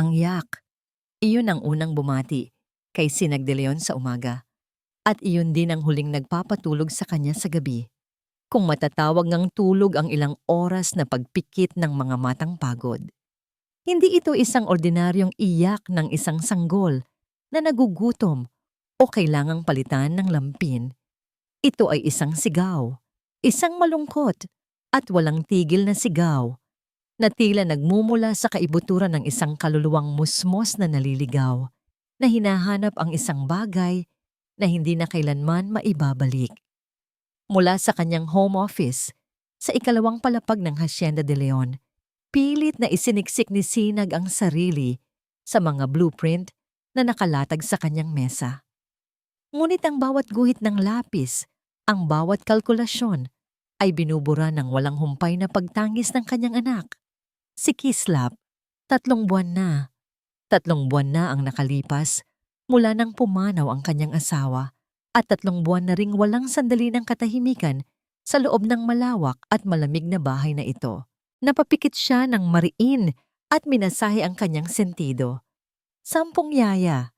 Ang yak. Iyon ang unang bumati kay Sinag de Leon sa umaga. At iyon din ang huling nagpapatulog sa kanya sa gabi. Kung matatawag ngang tulog ang ilang oras na pagpikit ng mga matang pagod. Hindi ito isang ordinaryong iyak ng isang sanggol na nagugutom o kailangang palitan ng lampin. Ito ay isang sigaw, isang malungkot at walang tigil na sigaw na tila nagmumula sa kaibuturan ng isang kaluluwang musmos na naliligaw na hinahanap ang isang bagay na hindi na kailanman maibabalik. Mula sa kanyang home office, sa ikalawang palapag ng Hacienda de Leon, pilit na isiniksik ni Sinag ang sarili sa mga blueprint na nakalatag sa kanyang mesa. Ngunit ang bawat guhit ng lapis, ang bawat kalkulasyon, ay binubura ng walang humpay na pagtangis ng kanyang anak. Si Kislap, 3 buwan na. 3 buwan na ang nakalipas mula nang pumanaw ang kanyang asawa at 3 buwan na ring walang sandali ng katahimikan sa loob ng malawak at malamig na bahay na ito. Napapikit siya ng mariin at minasahe ang kanyang sentido. 10 yaya.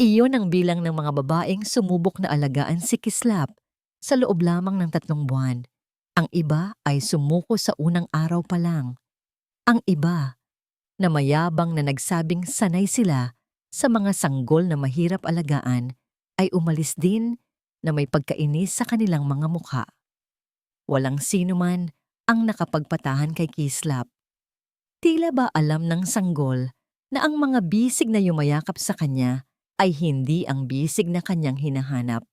Iyon ang bilang ng mga babaeng sumubok na alagaan si Kislap sa loob lamang ng 3 buwan. Ang iba ay sumuko sa unang araw pa lang. Ang iba na mayabang na nagsabing sanay sila sa mga sanggol na mahirap alagaan ay umalis din na may pagkainis sa kanilang mga mukha. Walang sino man ang nakapagpatahan kay Kislap. Tila ba alam ng sanggol na ang mga bisig na yumayakap sa kanya ay hindi ang bisig na kanyang hinahanap.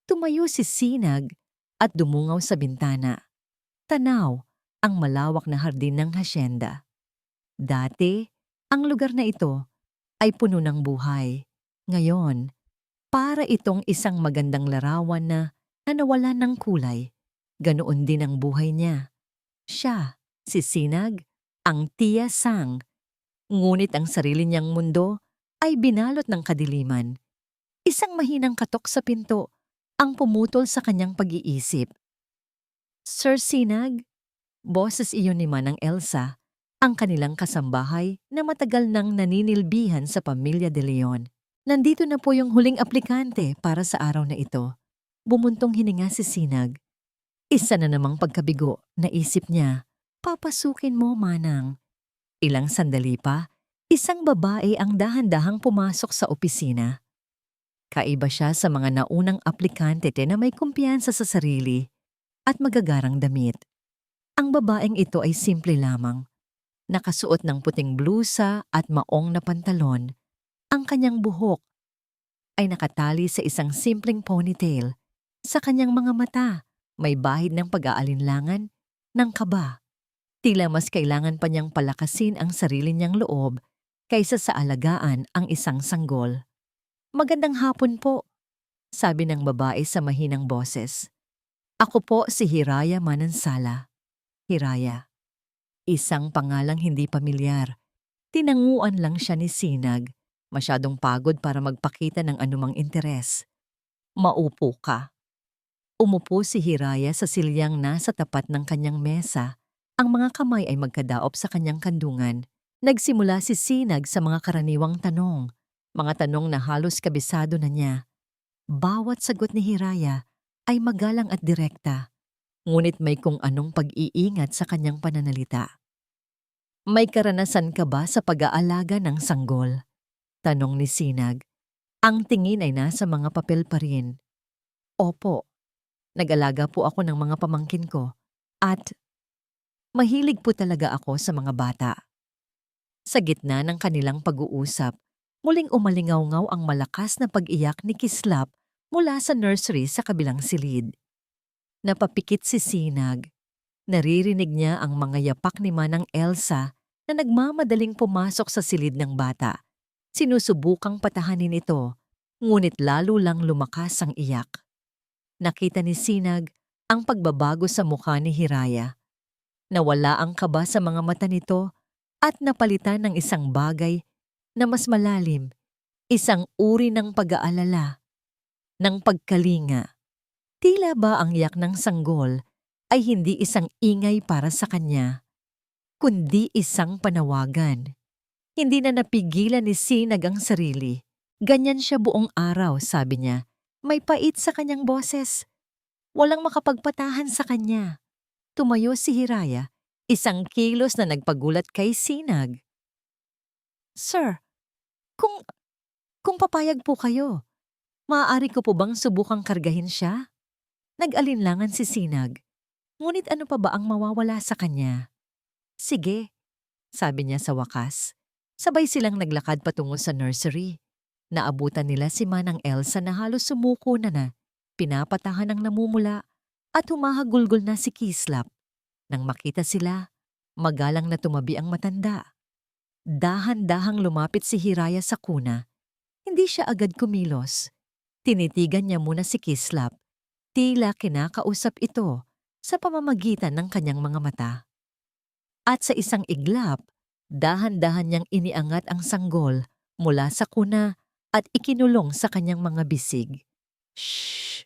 Tumayo si Sinag at dumungaw sa bintana. Tanaw ang malawak na hardin ng hasyenda. Dati, ang lugar na ito ay puno ng buhay. Ngayon, para itong isang magandang larawan na nawalan ng kulay. Ganoon din ang buhay niya. Siya, si Sinag, ang Tia Sang. Ngunit ang sarili niyang mundo ay binalot ng kadiliman. Isang mahinang katok sa pinto ang pumutol sa kanyang pag-iisip. Sir Sinag, boses iyon ni Manang Elsa, ang kanilang kasambahay na matagal nang naninilbihan sa pamilya de Leon. Nandito na po yung huling aplikante para sa araw na ito. Bumuntong hininga si Sinag. Isa na namang pagkabigo, naisip niya, papasukin mo, Manang. Ilang sandali pa, isang babae ang dahan-dahang pumasok sa opisina. Kaiba siya sa mga naunang aplikante na may kumpiyansa sa sarili at magagarang damit. Ang babaeng ito ay simple lamang. Nakasuot ng puting blusa at maong na pantalon. Ang kanyang buhok ay nakatali sa isang simpleng ponytail. Sa kanyang mga mata, may bahid ng pag-aalinlangan ng kaba. Tila mas kailangan pa niyang palakasin ang sarili niyang loob kaysa sa alagaan ang isang sanggol. Magandang hapon po, sabi ng babae sa mahinang boses. Ako po si Hiraya Manansala. Hiraya. Isang pangalang hindi pamilyar. Tinanguan lang siya ni Sinag, masyadong pagod para magpakita ng anumang interes. Maupo ka. Umupo si Hiraya sa silyang nasa tapat ng kanyang mesa. Ang mga kamay ay magkadaop sa kanyang kandungan. Nagsimula si Sinag sa mga karaniwang tanong. Mga tanong na halos kabisado na niya. Bawat sagot ni Hiraya ay magalang at direkta, ngunit may kung anong pag-iingat sa kanyang pananalita. May karanasan ka ba sa pag-aalaga ng sanggol? Tanong ni Sinag. Ang tingin ay nasa mga papel pa rin. Opo, nag-alaga po ako ng mga pamangkin ko at mahilig po talaga ako sa mga bata. Sa gitna ng kanilang pag-uusap, muling umalingaw-ngaw ang malakas na pag-iyak ni Kislap mula sa nursery sa kabilang silid. Napapikit si Sinag. Naririnig niya ang mga yapak ni Manang Elsa na nagmamadaling pumasok sa silid ng bata. Sinusubukang patahanin ito, ngunit lalo lang lumakas ang iyak. Nakita ni Sinag ang pagbabago sa mukha ni Hiraya. Nawala ang kaba sa mga mata nito at napalitan ng isang bagay na mas malalim, isang uri ng pag-aalala, ng pagkalinga. Tila ba ang iyak ng sanggol ay hindi isang ingay para sa kanya, kundi isang panawagan. Hindi na napigilan ni Sinag ang sarili. Ganyan siya buong araw, sabi niya. May pait sa kanyang boses. Walang makapagpatahan sa kanya. Tumayo si Hiraya, isang kilos na nagpagulat kay Sinag. Sir, kung papayag po kayo, maaari ko po bang subukang kargahin siya? Nag-alinlangan si Sinag. Ngunit ano pa ba ang mawawala sa kanya? Sige, sabi niya sa wakas. Sabay silang naglakad patungo sa nursery. Naabutan nila si Manang Elsa na halos sumuko na, pinapatahan ng namumula at humahagulgol na si Kislap. Nang makita sila, magalang na tumabi ang matanda. Dahan-dahang lumapit si Hiraya sa kuna. Hindi siya agad kumilos. Tinitigan niya muna si Kislap. Tila kinakausap ito sa pamamagitan ng kanyang mga mata. At sa isang iglap, dahan-dahan niyang iniangat ang sanggol mula sa kuna at ikinulong sa kanyang mga bisig. Shh!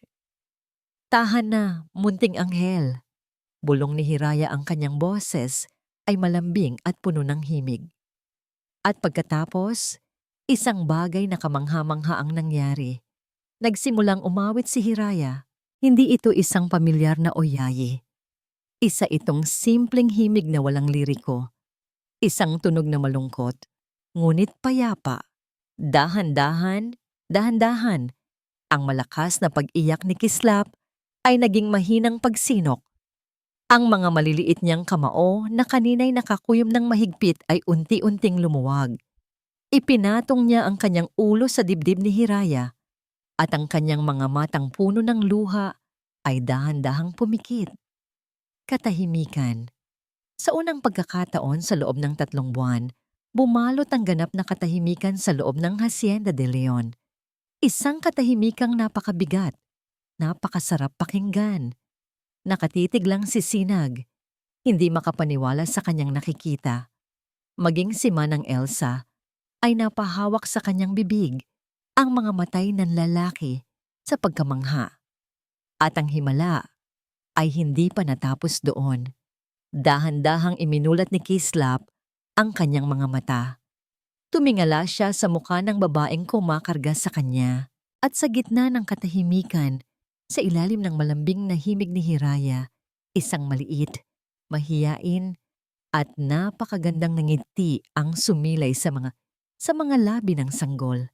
Tahan na, munting anghel. Bulong ni Hiraya, ang kanyang boses ay malambing at puno ng himig. At pagkatapos, isang bagay na kamangha-mangha ang nangyari. Nagsimulang umawit si Hiraya. Hindi ito isang pamilyar na oyayi. Isa itong simpleng himig na walang liriko. Isang tunog na malungkot, ngunit payapa. Dahan-dahan, dahan-dahan, ang malakas na pag-iyak ni Kislap ay naging mahinang pagsinok. Ang mga maliliit niyang kamao na kanina'y nakakuyom ng mahigpit ay unti-unting lumuwag. Ipinatong niya ang kanyang ulo sa dibdib ni Hiraya at ang kanyang mga matang puno ng luha ay dahan-dahang pumikit. Katahimikan. Sa unang pagkakataon sa loob ng 3 buwan, bumalot ang ganap na katahimikan sa loob ng Hacienda de Leon. Isang katahimikang napakabigat, napakasarap pakinggan. Nakatitig lang si Sinag, hindi makapaniwala sa kanyang nakikita. Maging si Manang Elsa ay napahawak sa kanyang bibig, ang mga matay ng lalaki sa pagkamangha. At ang himala ay hindi pa natapos doon. Dahan-dahang iminulat ni Kislap ang kanyang mga mata. Tumingala siya sa mukha ng babaeng kumakarga sa kanya at sa gitna ng katahimikan, sa ilalim ng malambing na himig ni Hiraya, isang maliit, mahiyain at napakagandang ngiti ang sumilay sa mga labi ng sanggol.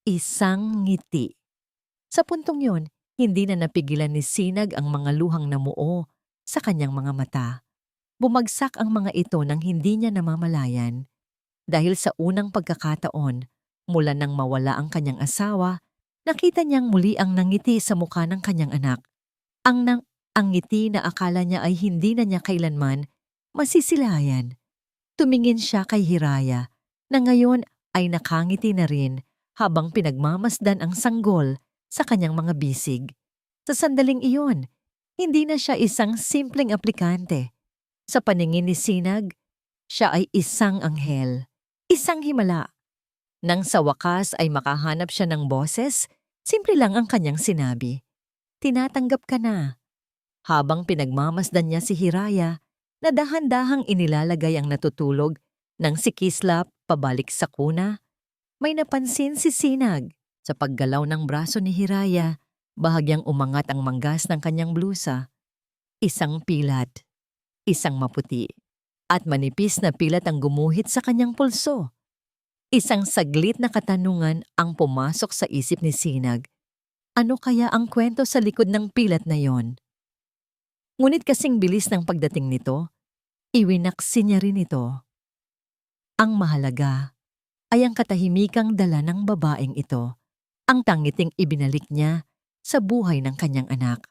Isang ngiti. Sa puntong yon, hindi na napigilan ni Sinag ang mga luhang namuo sa kanyang mga mata. Bumagsak ang mga ito nang hindi niya namamalayan. Dahil sa unang pagkakataon, mula nang mawala ang kanyang asawa, nakita niyang muli ang nangiti sa mukha ng kanyang anak. Ang ngiti na akala niya ay hindi na niya kailanman masisilayan. Tumingin siya kay Hiraya na ngayon ay nakangiti na rin habang pinagmamasdan ang sanggol sa kanyang mga bisig. Sa sandaling iyon, hindi na siya isang simpleng aplikante. Sa paningin ni Sinag, siya ay isang anghel, isang himala. Nang sa wakas ay makahanap siya ng boses, simple lang ang kanyang sinabi. Tinatanggap ka na. Habang pinagmamasdan niya si Hiraya, na dahan-dahang inilalagay ang natutulog ng si Kislap pabalik sa kuna, may napansin si Sinag. Sa paggalaw ng braso ni Hiraya, bahagyang umangat ang manggas ng kanyang blusa. Isang pilat, isang maputi, at manipis na pilat ang gumuhit sa kanyang pulso. Isang saglit na katanungan ang pumasok sa isip ni Sinag. Ano kaya ang kwento sa likod ng pilat na yon? Ngunit kasing bilis ng pagdating nito, iwinaksi niya rin ito. Ang mahalaga ay ang katahimikang dala ng babaeng ito, ang tangiting ibinalik niya sa buhay ng kanyang anak.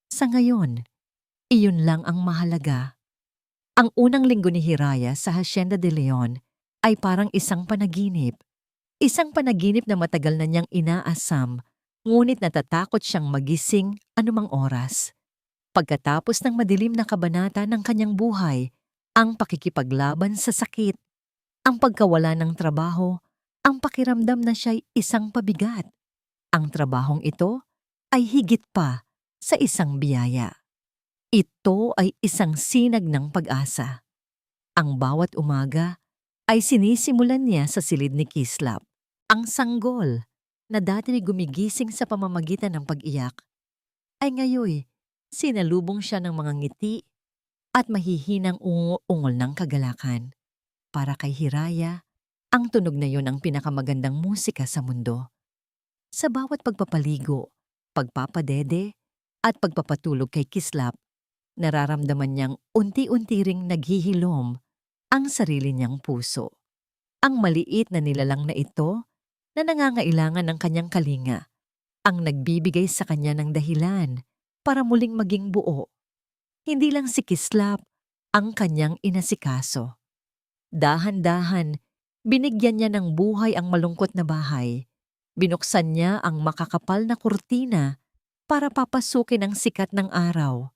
Sa ngayon, iyon lang ang mahalaga. Ang unang linggo ni Hiraya sa Hacienda de Leon ay parang isang panaginip. Isang panaginip na matagal na niyang inaasam, ngunit natatakot siyang magising anumang oras. Pagkatapos ng madilim na kabanata ng kanyang buhay, ang pakikipaglaban sa sakit, ang pagkawala ng trabaho, ang pakiramdam na siya'y isang pabigat. Ang trabahong ito ay higit pa sa isang biyaya. Ito ay isang sinag ng pag-asa. Ang bawat umaga ay sinisimulan niya sa silid ni Kislap. Ang sanggol na dati gumigising sa pamamagitan ng pag-iyak ay ngayoy sinalubong siya ng mga ngiti at mahihinang ungol ng kagalakan. Para kay Hiraya, ang tunog na yon ang pinakamagandang musika sa mundo. Sa bawat pagpapaligo, pagpapadede, at pagpapatulog kay Kislap, nararamdaman niyang unti-unti ring naghihilom ang sarili niyang puso. Ang maliit na nilalang na ito na nangangailangan ng kanyang kalinga, ang nagbibigay sa kanya ng dahilan para muling maging buo. Hindi lang si Kislap ang kanyang inasikaso. Dahan-dahan, binigyan niya ng buhay ang malungkot na bahay. Binuksan niya ang makakapal na kurtina para papasukin ang sikat ng araw.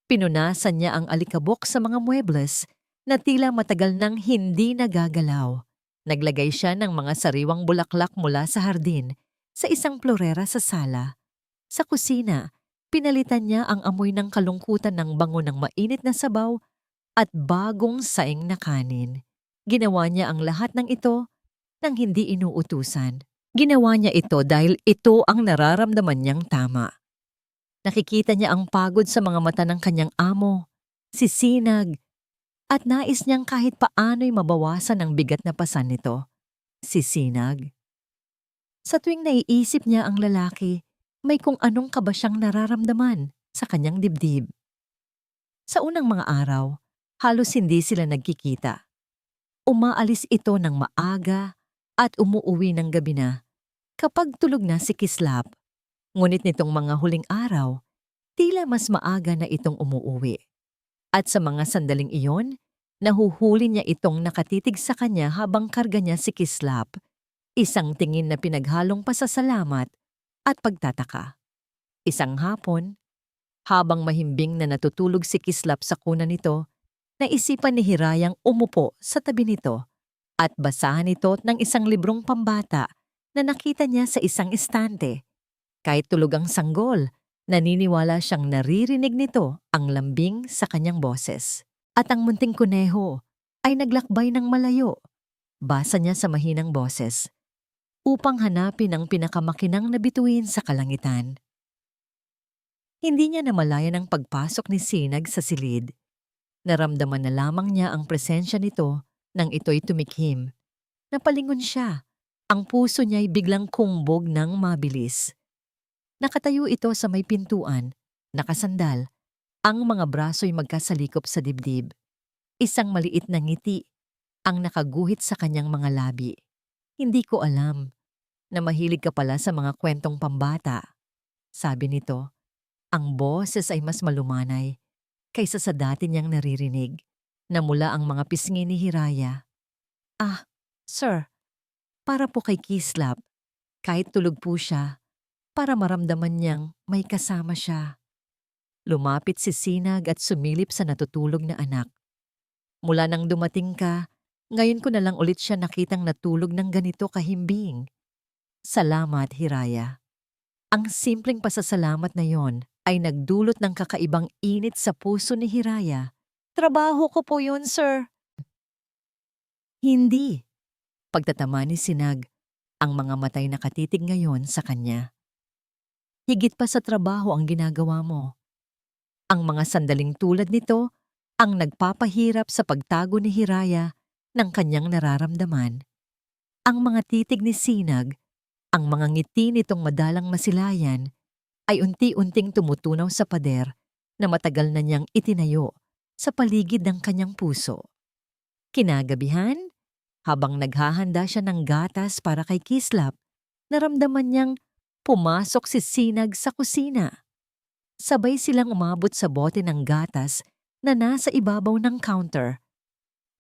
Pinunasan niya ang alikabok sa mga muebles na tila matagal nang hindi nagagalaw. Naglagay siya ng mga sariwang bulaklak mula sa hardin sa isang florera sa sala. Sa kusina, pinalitan niya ang amoy ng kalungkutan ng bango ng mainit na sabaw at bagong saing na kanin. Ginawa niya ang lahat ng ito nang hindi inuutusan. Ginawa niya ito dahil ito ang nararamdaman niyang tama. Nakikita niya ang pagod sa mga mata ng kanyang amo, si Sinag, at nais niyang kahit paano'y mabawasan ang bigat na pasan nito, si Sinag. Sa tuwing naiisip niya ang lalaki, may kung anong kaba siyang nararamdaman sa kanyang dibdib. Sa unang mga araw, halos hindi sila nagkikita. Umaalis ito ng maaga at umuuwi ng gabi na kapag tulog na si Kislap. Ngunit nitong mga huling araw, tila mas maaga na itong umuuwi. At sa mga sandaling iyon, nahuhuli niya itong nakatitig sa kanya habang karga niya si Kislap. Isang tingin na pinaghalong pasasalamat at pagtataka. Isang hapon, habang mahimbing na natutulog si Kislap sa kuna nito, naisipan ni Hirayang umupo sa tabi nito at basahan ito ng isang librong pambata na nakita niya sa isang estante. Kahit tulog ang sanggol, naniniwala siyang naririnig nito ang lambing sa kanyang boses. At ang munting kuneho ay naglakbay ng malayo. Basa niya sa mahinang boses upang hanapin ang pinakamakinang na bituin sa kalangitan. Hindi niya namalayan ang pagpasok ni Sinag sa silid. Naramdaman na lamang niya ang presensya nito nang ito'y tumikhim. Napalingon siya. Ang puso niya'y biglang kumbog ng mabilis. Nakatayo ito sa may pintuan, nakasandal, ang mga braso'y magkasalikop sa dibdib. Isang maliit na ngiti ang nakaguhit sa kanyang mga labi. Hindi ko alam na mahilig ka pala sa mga kwentong pambata. Sabi nito, ang boses ay mas malumanay kaysa sa dati niyang naririnig na mula ang mga pisngi ni Hiraya. Ah, sir, para po kay Kislap, kahit tulog po siya, para maramdaman niyang may kasama siya. Lumapit si Sinag at sumilip sa natutulog na anak. Mula nang dumating ka, ngayon ko na lang ulit siya nakitang natulog ng ganito kahimbing. Salamat, Hiraya. Ang simpleng pasasalamat na yon ay nagdulot ng kakaibang init sa puso ni Hiraya. Trabaho ko po yun, sir. Hindi. Pagtatama ni Sinag, ang mga matay nakatitig ngayon sa kanya. Higit pa sa trabaho ang ginagawa mo. Ang mga sandaling tulad nito ang nagpapahirap sa pagtago ni Hiraya ng kanyang nararamdaman. Ang mga titig ni Sinag, ang mga ngiti nitong madalang masilayan, ay unti-unting tumutunaw sa pader na matagal na niyang itinayo sa paligid ng kanyang puso. Kinagabihan, habang naghahanda siya ng gatas para kay Kislap, naramdaman niyang pumasok si Sinag sa kusina. Sabay silang umabot sa bote ng gatas na nasa ibabaw ng counter.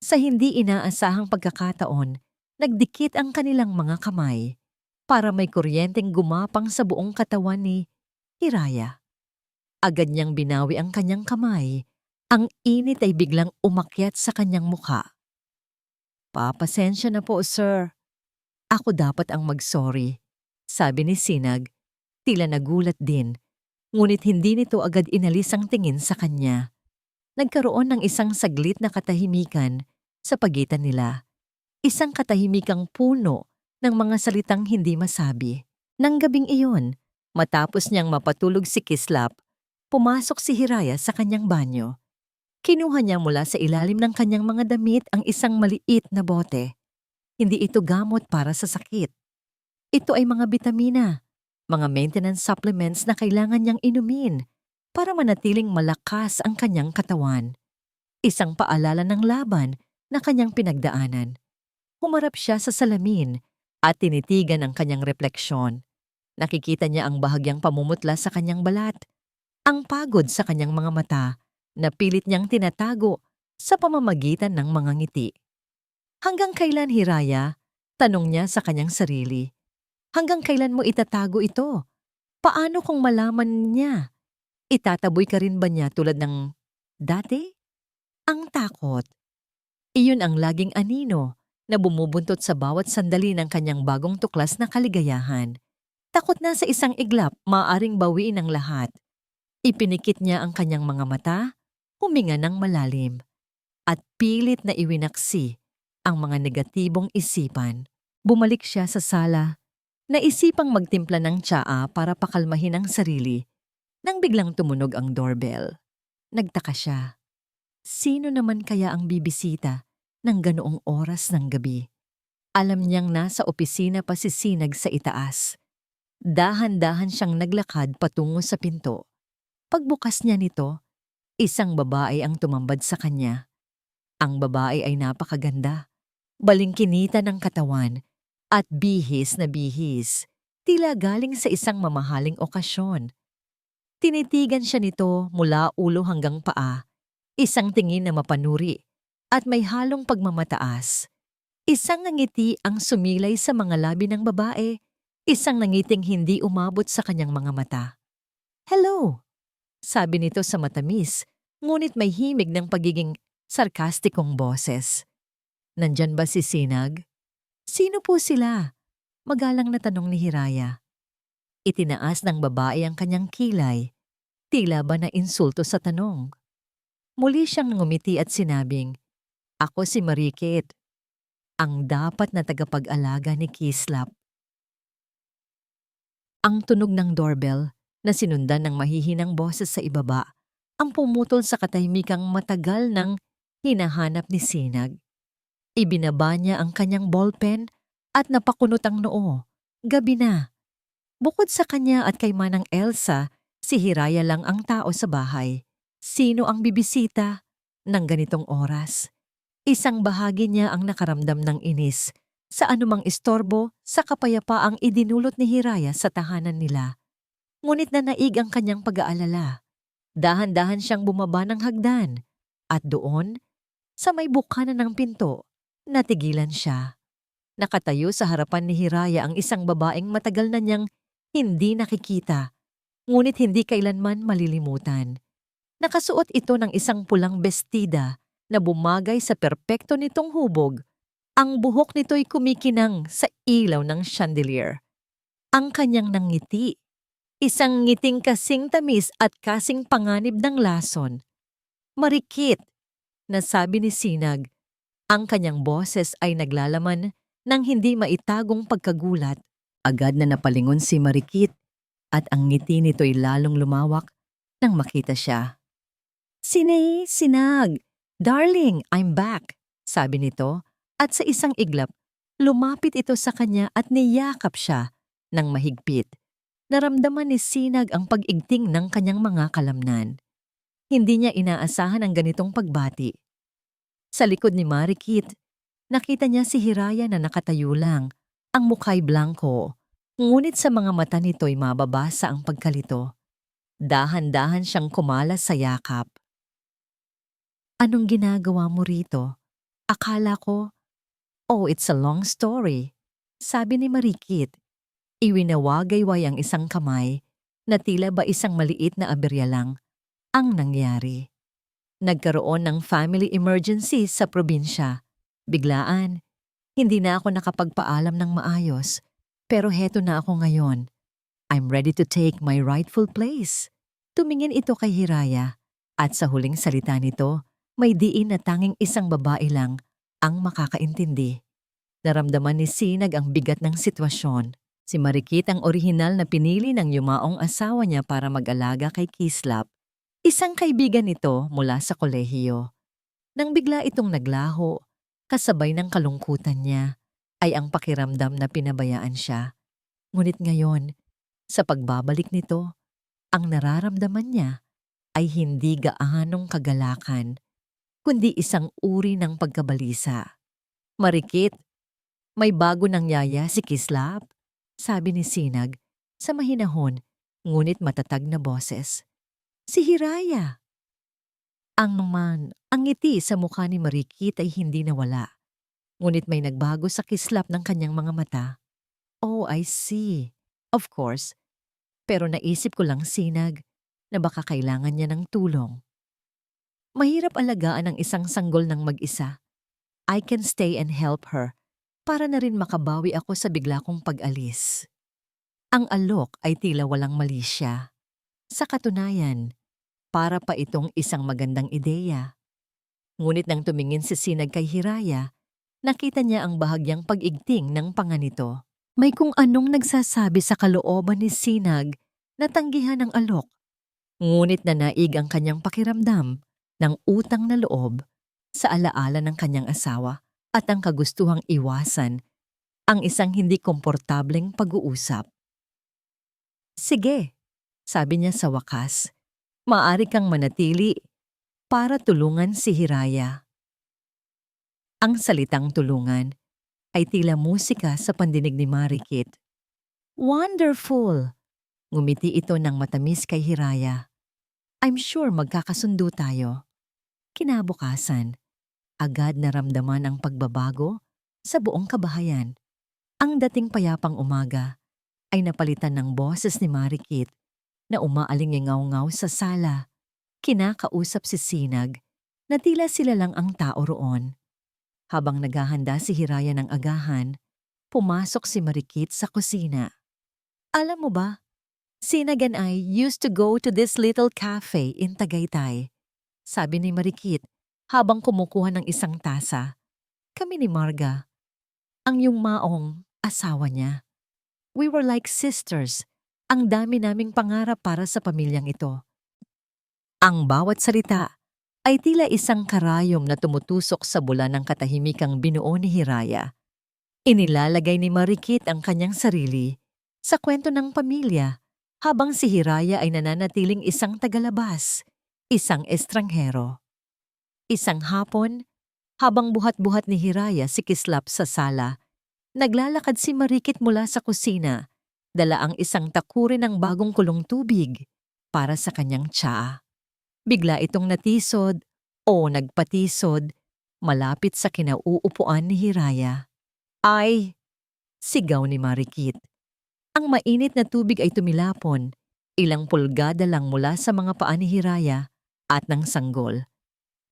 Sa hindi inaasahang pagkakataon, nagdikit ang kanilang mga kamay para may kuryenteng gumapang sa buong katawan ni Hiraya. Agad niyang binawi ang kanyang kamay. Ang init ay biglang umakyat sa kanyang mukha. Papasensya na po, sir. Ako dapat ang mag-sorry, sabi ni Sinag. Tila nagulat din, ngunit hindi nito agad inalis ang tingin sa kanya. Nagkaroon ng isang saglit na katahimikan sa pagitan nila. isang katahimikang puno ng mga salitang hindi masabi. Nang gabing iyon, matapos niyang mapatulog si Kislap, pumasok si Hiraya sa kanyang banyo. Kinuha niya mula sa ilalim ng kanyang mga damit ang isang maliit na bote. Hindi ito gamot para sa sakit. Ito ay mga bitamina, mga maintenance supplements na kailangan niyang inumin para manatiling malakas ang kanyang katawan. Isang paalala ng laban na kanyang pinagdaanan. Humarap siya sa salamin at tinitigan ang kanyang refleksyon. Nakikita niya ang bahagyang pamumutla sa kanyang balat, ang pagod sa kanyang mga mata na pilit niyang tinatago sa pamamagitan ng mga ngiti. Hanggang kailan, Hiraya? Tanong niya sa kanyang sarili. Hanggang kailan mo itatago ito? Paano kung malaman niya? Itataboy ka rin ba niya tulad ng dati? Ang takot. Iyon ang laging anino na bumubuntot sa bawat sandali ng kanyang bagong tuklas na kaligayahan. Takot na sa isang iglap, maaaring bawiin ang lahat. Ipinikit niya ang kanyang mga mata, huminga ng malalim, at pilit na iwinaksi ang mga negatibong isipan. Bumalik siya sa sala, naisipang magtimpla ng tsaa para pakalmahin ang sarili, nang biglang tumunog ang doorbell. Nagtaka siya. Sino naman kaya ang bibisita ng ganoong oras ng gabi? Alam niyang nasa opisina pa si Sinag sa itaas. Dahan-dahan siyang naglakad patungo sa pinto. Pagbukas niya nito, isang babae ang tumambad sa kanya. Ang babae ay napakaganda, balingkinita ng katawan at bihis na bihis, tila galing sa isang mamahaling okasyon. Tinitigan siya nito mula ulo hanggang paa, isang tingin na mapanuri at may halong pagmamataas. Isang ngiti ang sumilay sa mga labi ng babae, isang nangiting hindi umabot sa kanyang mga mata. "Hello," sabi nito sa matamis, ngunit may himig ng pagiging sarkastikong boses. "Nandyan ba si Sinag?" "Sino po sila?" Magalang na tanong ni Hiraya. Itinaas ng babae ang kanyang kilay, tila ba na insulto sa tanong. Muli siyang ngumiti at sinabing, "Ako si Marikit, ang dapat na tagapag-alaga ni Kislap." Ang tunog ng doorbell na sinundan ng mahihinang boses sa ibaba ang pumutol sa katahimikang matagal ng hinahanap ni Sinag. Ibinaba niya ang kanyang ballpen at napakunot ang noo. Gabi na. Bukod sa kanya at kay Manang Elsa, si Hiraya lang ang tao sa bahay. Sino ang bibisita ng ganitong oras? Isang bahagi niya ang nakaramdam ng inis sa anumang istorbo sa kapayapaang idinulot ni Hiraya sa tahanan nila. Ngunit nanaig ang kanyang pag-aalala. Dahan-dahan siyang bumaba ng hagdan at doon, sa may bukana ng pinto, natigilan siya. Nakatayo sa harapan ni Hiraya ang isang babaeng matagal na niyang hindi nakikita, ngunit hindi kailanman malilimutan. Nakasuot ito ng isang pulang bestida na bumagay sa perpekto nitong hubog. Ang buhok nito'y kumikinang sa ilaw ng chandelier. Ang kanyang nangiti, isang ngiting kasing tamis at kasing panganib ng lason. "Marikit," nasabi ni Sinag. Ang kanyang boses ay naglalaman ng hindi maitagong pagkagulat. Agad na napalingon si Marikit at ang ngiti nito'y lalong lumawak nang makita siya. Sinag, darling, I'm back," sabi nito, at sa isang iglap, lumapit ito sa kanya at niyakap siya ng mahigpit. Naramdaman ni Sinag ang pag-igting ng kanyang mga kalamnan. Hindi niya inaasahan ang ganitong pagbati. Sa likod ni Marikit, nakita niya si Hiraya na nakatayo lang, ang mukha'y blanko, ngunit sa mga mata nito'y mababasa ang pagkalito. Dahan-dahan siyang kumalas sa yakap. "Anong ginagawa mo rito? Akala ko..." "Oh, it's a long story," sabi ni Marikit. Iwinawagayway ang isang kamay na tila ba isang maliit na aberya lang ang nangyari. Nagkaroon ng family emergency sa probinsya. Biglaan, hindi na ako nakapagpaalam ng maayos, pero heto na ako ngayon. I'm ready to take my rightful place. Tumingin ito kay Hiraya, at sa huling salita nito, may diin na tanging isang babae lang ang makakaintindi. Naramdaman ni Sinag ang bigat ng sitwasyon. Si Marikit ang orihinal na pinili ng yumaong asawa niya para mag-alaga kay Kislap, isang kaibigan nito mula sa kolehiyo. Nang bigla itong naglaho, kasabay ng kalungkutan niya, ay ang pakiramdam na pinabayaan siya. Ngunit ngayon, sa pagbabalik nito, ang nararamdaman niya ay hindi gaanong kagalakan, kundi isang uri ng pagkabalisa. Marikit, may bago nang yaya si Kislap, sabi ni Sinag sa mahinahon ngunit matatag na boses. Si Hiraya. Ang ngiti sa mukha ni Marikit ay hindi nawala, ngunit may nagbago sa kislap ng kanyang mga mata. Oh, I see. Of course. Pero naisip ko lang, Sinag, na baka kailangan niya ng tulong. Mahirap alagaan ang isang sanggol ng mag-isa. I can stay and help her para na rin makabawi ako sa bigla kong pag-alis. Ang alok ay tila walang mali siya. Sa katunayan, para pa itong isang magandang ideya. Ngunit nang tumingin si Sinag kay Hiraya, nakita niya ang bahagyang pag-igting ng panga nito. May kung anong nagsasabi sa kalooban ni Sinag na tanggihan ng alok. Ngunit nanaig ang kanyang pakiramdam ng utang na loob sa alaala ng kanyang asawa at ang kagustuhang iwasan ang isang hindi komportableng pag-uusap. Sige, sabi niya sa wakas, maaari kang manatili para tulungan si Hiraya. Ang salitang tulungan ay tila musika sa pandinig ni Marikit. Wonderful! Ngumiti ito ng matamis kay Hiraya. I'm sure magkakasundo tayo. Kinabukasan, agad naramdaman ang pagbabago sa buong kabahayan. Ang dating payapang umaga ay napalitan ng boses ni Marikit na umaalingingaw-ngaw sa sala. Kinakausap si Sinag na tila sila lang ang tao roon. Habang naghahanda si Hiraya ng agahan, pumasok si Marikit sa kusina. Alam mo ba, Sinag and I used to go to this little cafe in Tagaytay. Sabi ni Marikit habang kumukuha ng isang tasa. Kami ni Marga, ang yung maong asawa niya. We were like sisters. Ang dami naming pangarap para sa pamilyang ito. Ang bawat salita ay tila isang karayom na tumutusok sa bula ng katahimikang binuo ni Hiraya. Inilalagay ni Marikit ang kanyang sarili sa kwento ng pamilya habang si Hiraya ay nananatiling isang tagalabas, isang estranghero. Isang hapon, habang buhat-buhat ni Hiraya si Kislap sa sala, naglalakad si Marikit mula sa kusina, dala ang isang takuri ng bagong kulong tubig para sa kanyang tsaa. Bigla itong natisod o nagpatisod malapit sa kinauupuan ni Hiraya. Ay! Sigaw ni Marikit. Ang mainit na tubig ay tumilapon, ilang pulgada lang mula sa mga paa ni Hiraya at ng sanggol.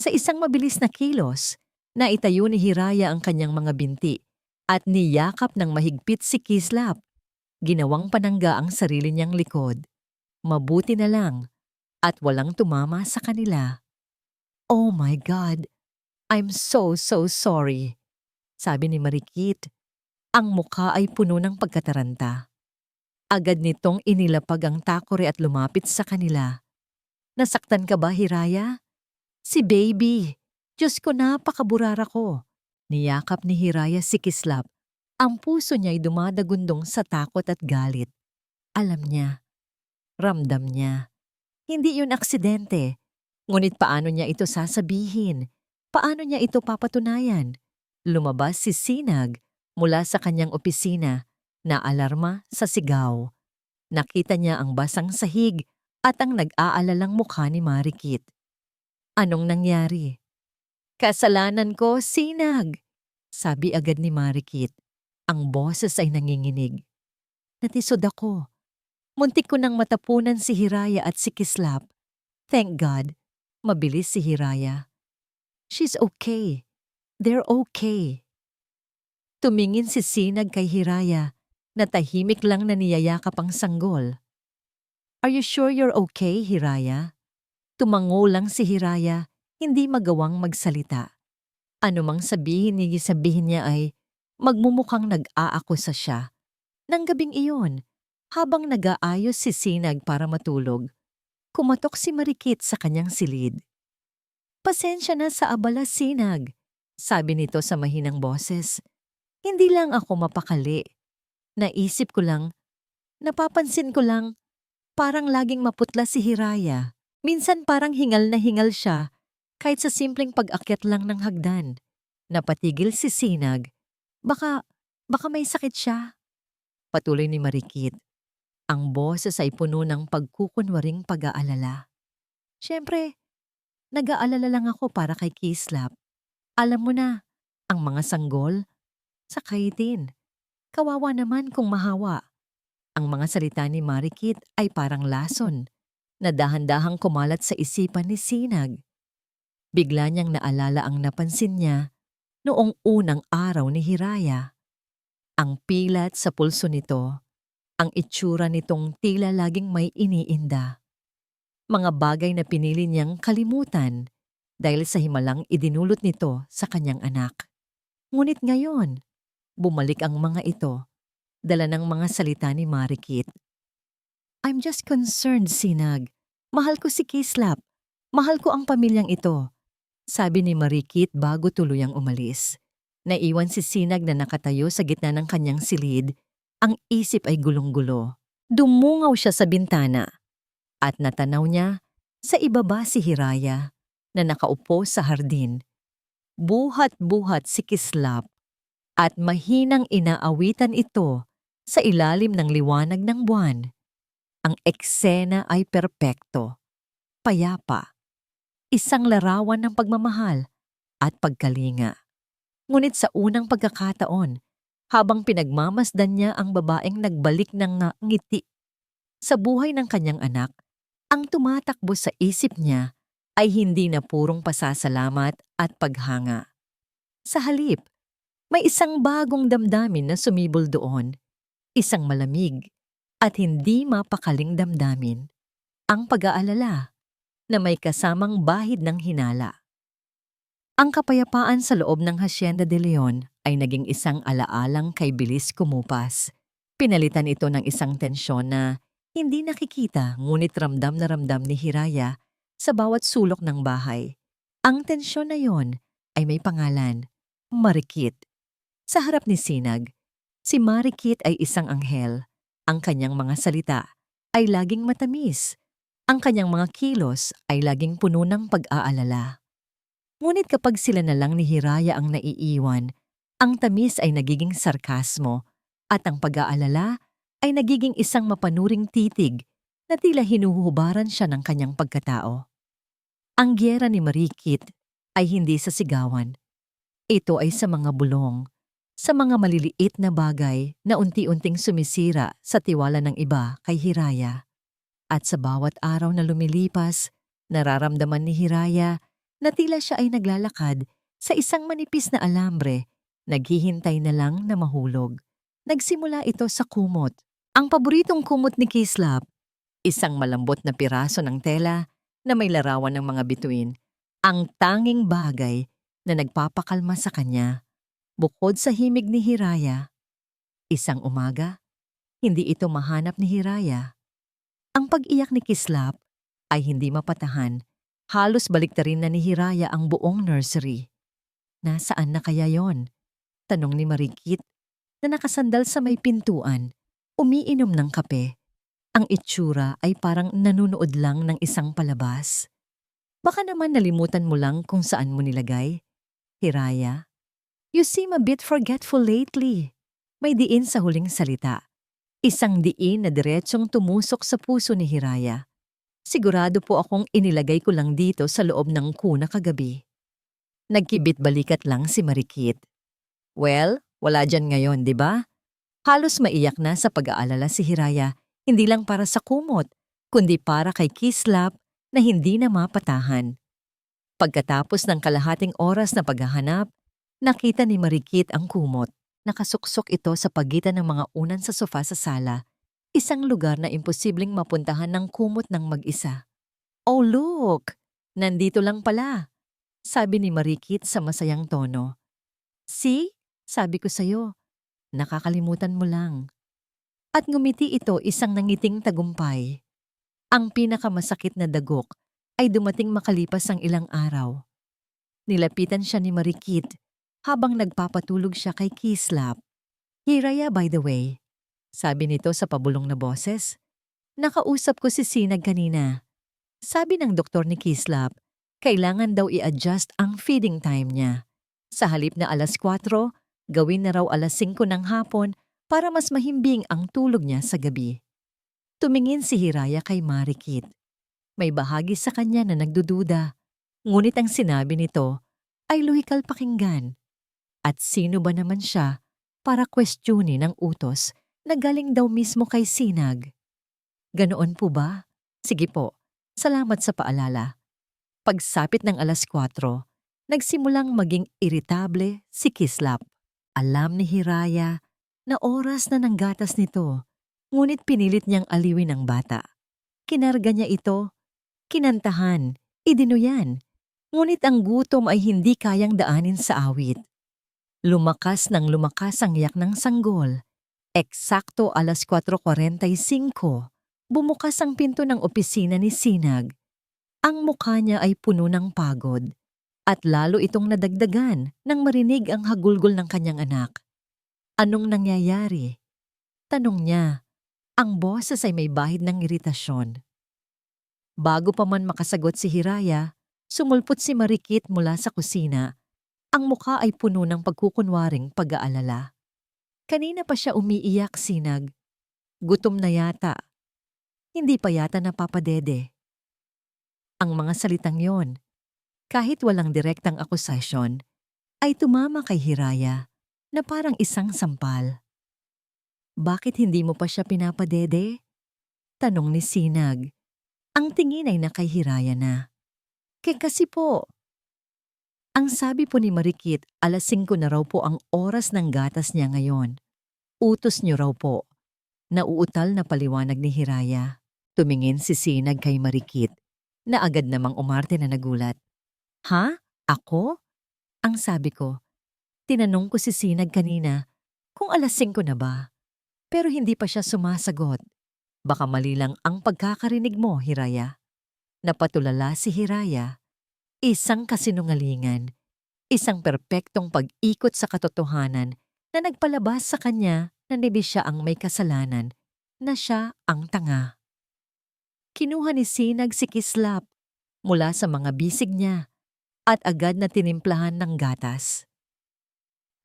Sa isang mabilis na kilos, naitayo ni Hiraya ang kanyang mga binti at niyakap ng mahigpit si Kislap. Ginawang panangga ang sarili niyang likod. Mabuti na lang at walang tumama sa kanila. Oh my God! I'm so sorry, sabi ni Marikit. Ang mukha ay puno ng pagkataranta. Agad nitong inilapag ang takore at lumapit sa kanila. Nasaktan ka ba, Hiraya? Si baby! Diyos ko, napakaburara ko. Niyakap ni Hiraya si Kislap. Ang puso niya'y dumadagundong sa takot at galit. Alam niya. Ramdam niya. Hindi yun aksidente. Ngunit paano niya ito sasabihin? Paano niya ito papatunayan? Lumabas si Sinag mula sa kanyang opisina na alarma sa sigaw. Nakita niya ang basang sahig at ang nag-aalalang mukha ni Marikit. Anong nangyari? Kasalanan ko, Sinag! Sabi agad ni Marikit. Ang boses ay nanginginig. Natisod ako. Muntik ko nang matapunan si Hiraya at si Kislap. Thank God, mabilis si Hiraya. She's okay. They're okay. Tumingin si Sinag kay Hiraya na tahimik lang na niyayakap ang sanggol. Are you sure you're okay, Hiraya? Tumango lang si Hiraya, hindi magawang magsalita. Ano mang sabihin niya ay, Magmumukhang nag-aakusa siya. Nang gabing iyon, habang nag-aayos si Sinag para matulog, kumatok si Marikit sa kanyang silid. "Pasensya na sa abala, Sinag," sabi nito sa mahinang boses. "Hindi lang ako mapakali. Naisip ko lang, napapansin ko lang, parang laging maputla si Hiraya. Minsan parang hingal na hingal siya, kahit sa simpleng pag-akyat lang ng hagdan." Napatigil si Sinag. Baka, baka may sakit siya." Patuloy ni Marikit. Ang boses ay puno ng pagkukunwaring pag-aalala. "Siyempre, nag-aalala lang ako para kay Kislap. Alam mo na, ang mga sanggol, sakaitin. Kawawa naman kung mahawa." Ang mga salita ni Marikit ay parang lason na dahan-dahang kumalat sa isipan ni Sinag. Bigla niyang naalala ang napansin niya noong unang araw ni Hiraya. Ang pilat sa pulso nito, ang itsura nitong tila laging may iniinda. Mga bagay na pinili niyang kalimutan dahil sa himalang idinulot nito sa kanyang anak. Ngunit ngayon, bumalik ang mga ito, dala ng mga salita ni Marikit. "I'm just concerned, Sinag. Mahal ko si Kislap. Mahal ko ang pamilyang ito," sabi ni Marikit bago tuluyang umalis. Naiwan si Sinag na nakatayo sa gitna ng kanyang silid. Ang isip ay gulong-gulo. Dumungaw siya sa bintana at natanaw niya sa ibaba si Hiraya na nakaupo sa hardin. Buhat-buhat si Kislap at mahinang inaawitan ito sa ilalim ng liwanag ng buwan. Ang eksena ay perpekto, payapa, isang larawan ng pagmamahal at pagkalinga. Ngunit sa unang pagkakataon, habang pinagmamasdan niya ang babaeng nagbalik ng ngiti sa buhay ng kanyang anak, ang tumatakbo sa isip niya ay hindi na purong pasasalamat at paghanga. Sa halip, may isang bagong damdamin na sumibol doon, isang malamig at hindi mapakaling damdamin, ang pag-aalala na may kasamang bahid ng hinala. Ang kapayapaan sa loob ng Hacienda de Leon ay naging isang alaalang kay bilis kumupas. Pinalitan ito ng isang tensyon na hindi nakikita ngunit ramdam na ramdam ni Hiraya sa bawat sulok ng bahay. Ang tensyon na yon ay may pangalan, Marikit. Sa harap ni Sinag, si Marikit ay isang anghel. Ang kanyang mga salita ay laging matamis. Ang kanyang mga kilos ay laging puno ng pag-aalala. Ngunit kapag sila na lang ni Hiraya ang naiiwan, ang tamis ay nagiging sarkasmo at ang pag-aalala ay nagiging isang mapanuring titig na tila hinuhubaran siya ng kanyang pagkatao. Ang giyera ni Marikit ay hindi sa sigawan. Ito ay sa mga bulong, sa mga maliliit na bagay na unti-unting sumisira sa tiwala ng iba kay Hiraya. At sa bawat araw na lumilipas, nararamdaman ni Hiraya na tila siya ay naglalakad sa isang manipis na alambre, naghihintay na lang na mahulog. Nagsimula ito sa kumot. Ang paboritong kumot ni Kislap, isang malambot na piraso ng tela na may larawan ng mga bituin, ang tanging bagay na nagpapakalma sa kanya. Bukod sa himig ni Hiraya, isang umaga, hindi ito mahanap ni Hiraya. Ang pag-iyak ni Kislap ay hindi mapatahan. Halos baliktarin na ni Hiraya ang buong nursery. "Nasaan na kaya yon?" tanong ni Marikit na nakasandal sa may pintuan, umiinom ng kape. Ang itsura ay parang nanunood lang ng isang palabas. "Baka naman nalimutan mo lang kung saan mo nilagay, Hiraya. You seem a bit forgetful lately." May diin sa huling salita. Isang diin na diretsong tumusok sa puso ni Hiraya. "Sigurado po akong inilagay ko lang dito sa loob ng kuna kagabi." Nagkibit-balikat lang si Marikit. "Well, wala dyan ngayon, di ba?" Halos maiyak na sa pag-aalala si Hiraya, hindi lang para sa kumot, kundi para kay Kislap na hindi na mapatahan. Pagkatapos ng kalahating oras na paghahanap, nakita ni Marikit ang kumot. Nakasuksok ito sa pagitan ng mga unan sa sofa sa sala, isang lugar na imposibleng mapuntahan ng kumot ng mag-isa. "Oh look! Nandito lang pala," sabi ni Marikit sa masayang tono. "See? Sabi ko sa'yo, nakakalimutan mo lang. At ngumiti ito isang nangiting tagumpay. Ang pinakamasakit na dagok ay dumating makalipas ang ilang araw. Nilapitan siya ni Marikit habang nagpapatulog siya kay Kislap. Hiraya, by the way, sabi nito sa pabulong na boses. Nakausap ko si Sinag kanina. Sabi ng doktor ni Kislap, kailangan daw i-adjust ang feeding time niya. Sa halip na 4:00, gawin na raw 5:00 ng hapon para mas mahimbing ang tulog niya sa gabi. Tumingin si Hiraya kay Marikit. May bahagi sa kanya na nagdududa. Ngunit ang sinabi nito ay luhikal pakinggan. At sino ba naman siya para questionin ang utos na galing daw mismo kay Sinag? Ganoon po ba? Sige po, salamat sa paalala. Pagsapit ng 4:00, nagsimulang maging iritable si Kislap. Alam ni Hiraya na oras na ng gatas nito, ngunit pinilit niyang aliwin ang bata. Kinarga niya ito, kinantahan, idinuyan, ngunit ang gutom ay hindi kayang daanin sa awit. Lumakas ng lumakas ang iyak ng sanggol. Eksakto 4:45, bumukas ang pinto ng opisina ni Sinag. Ang mukha niya ay puno ng pagod at lalo itong nadagdagan nang marinig ang hagulgol ng kanyang anak. Anong nangyayari? Tanong niya. Ang boses ay may bahid ng iritasyon. Bago pa man makasagot si Hiraya, sumulpot si Marikit mula sa kusina. Ang mukha ay puno ng pagkukunwaring pag-aalala. Kanina pa siya umiiyak, Sinag. Gutom na yata. Hindi pa yata napapadede. Ang mga salitang yon, kahit walang direktang akusasyon, ay tumama kay Hiraya na parang isang sampal. Bakit hindi mo pa siya pinapadede? Tanong ni Sinag. Ang tingin ay na kay Hiraya na. Kasi po. Ang sabi po ni Marikit, 5:00 na raw po ang oras ng gatas niya ngayon. Utos niyo raw po. Nauutal na paliwanag ni Hiraya. Tumingin si Sinag kay Marikit na agad namang umarte na nagulat. Ha? Ako? Ang sabi ko. Tinanong ko si Sinag kanina kung 5:00 na ba. Pero hindi pa siya sumasagot. Baka mali lang ang pagkakarinig mo, Hiraya. Napatulala si Hiraya. Isang kasinungalingan. Isang perpektong pag-ikot sa katotohanan na nagpalabas sa kanya na hindi siya ang may kasalanan, na siya ang tanga. Kinuha ni Sinag si Kislap mula sa mga bisig niya at agad na tinimplahan ng gatas.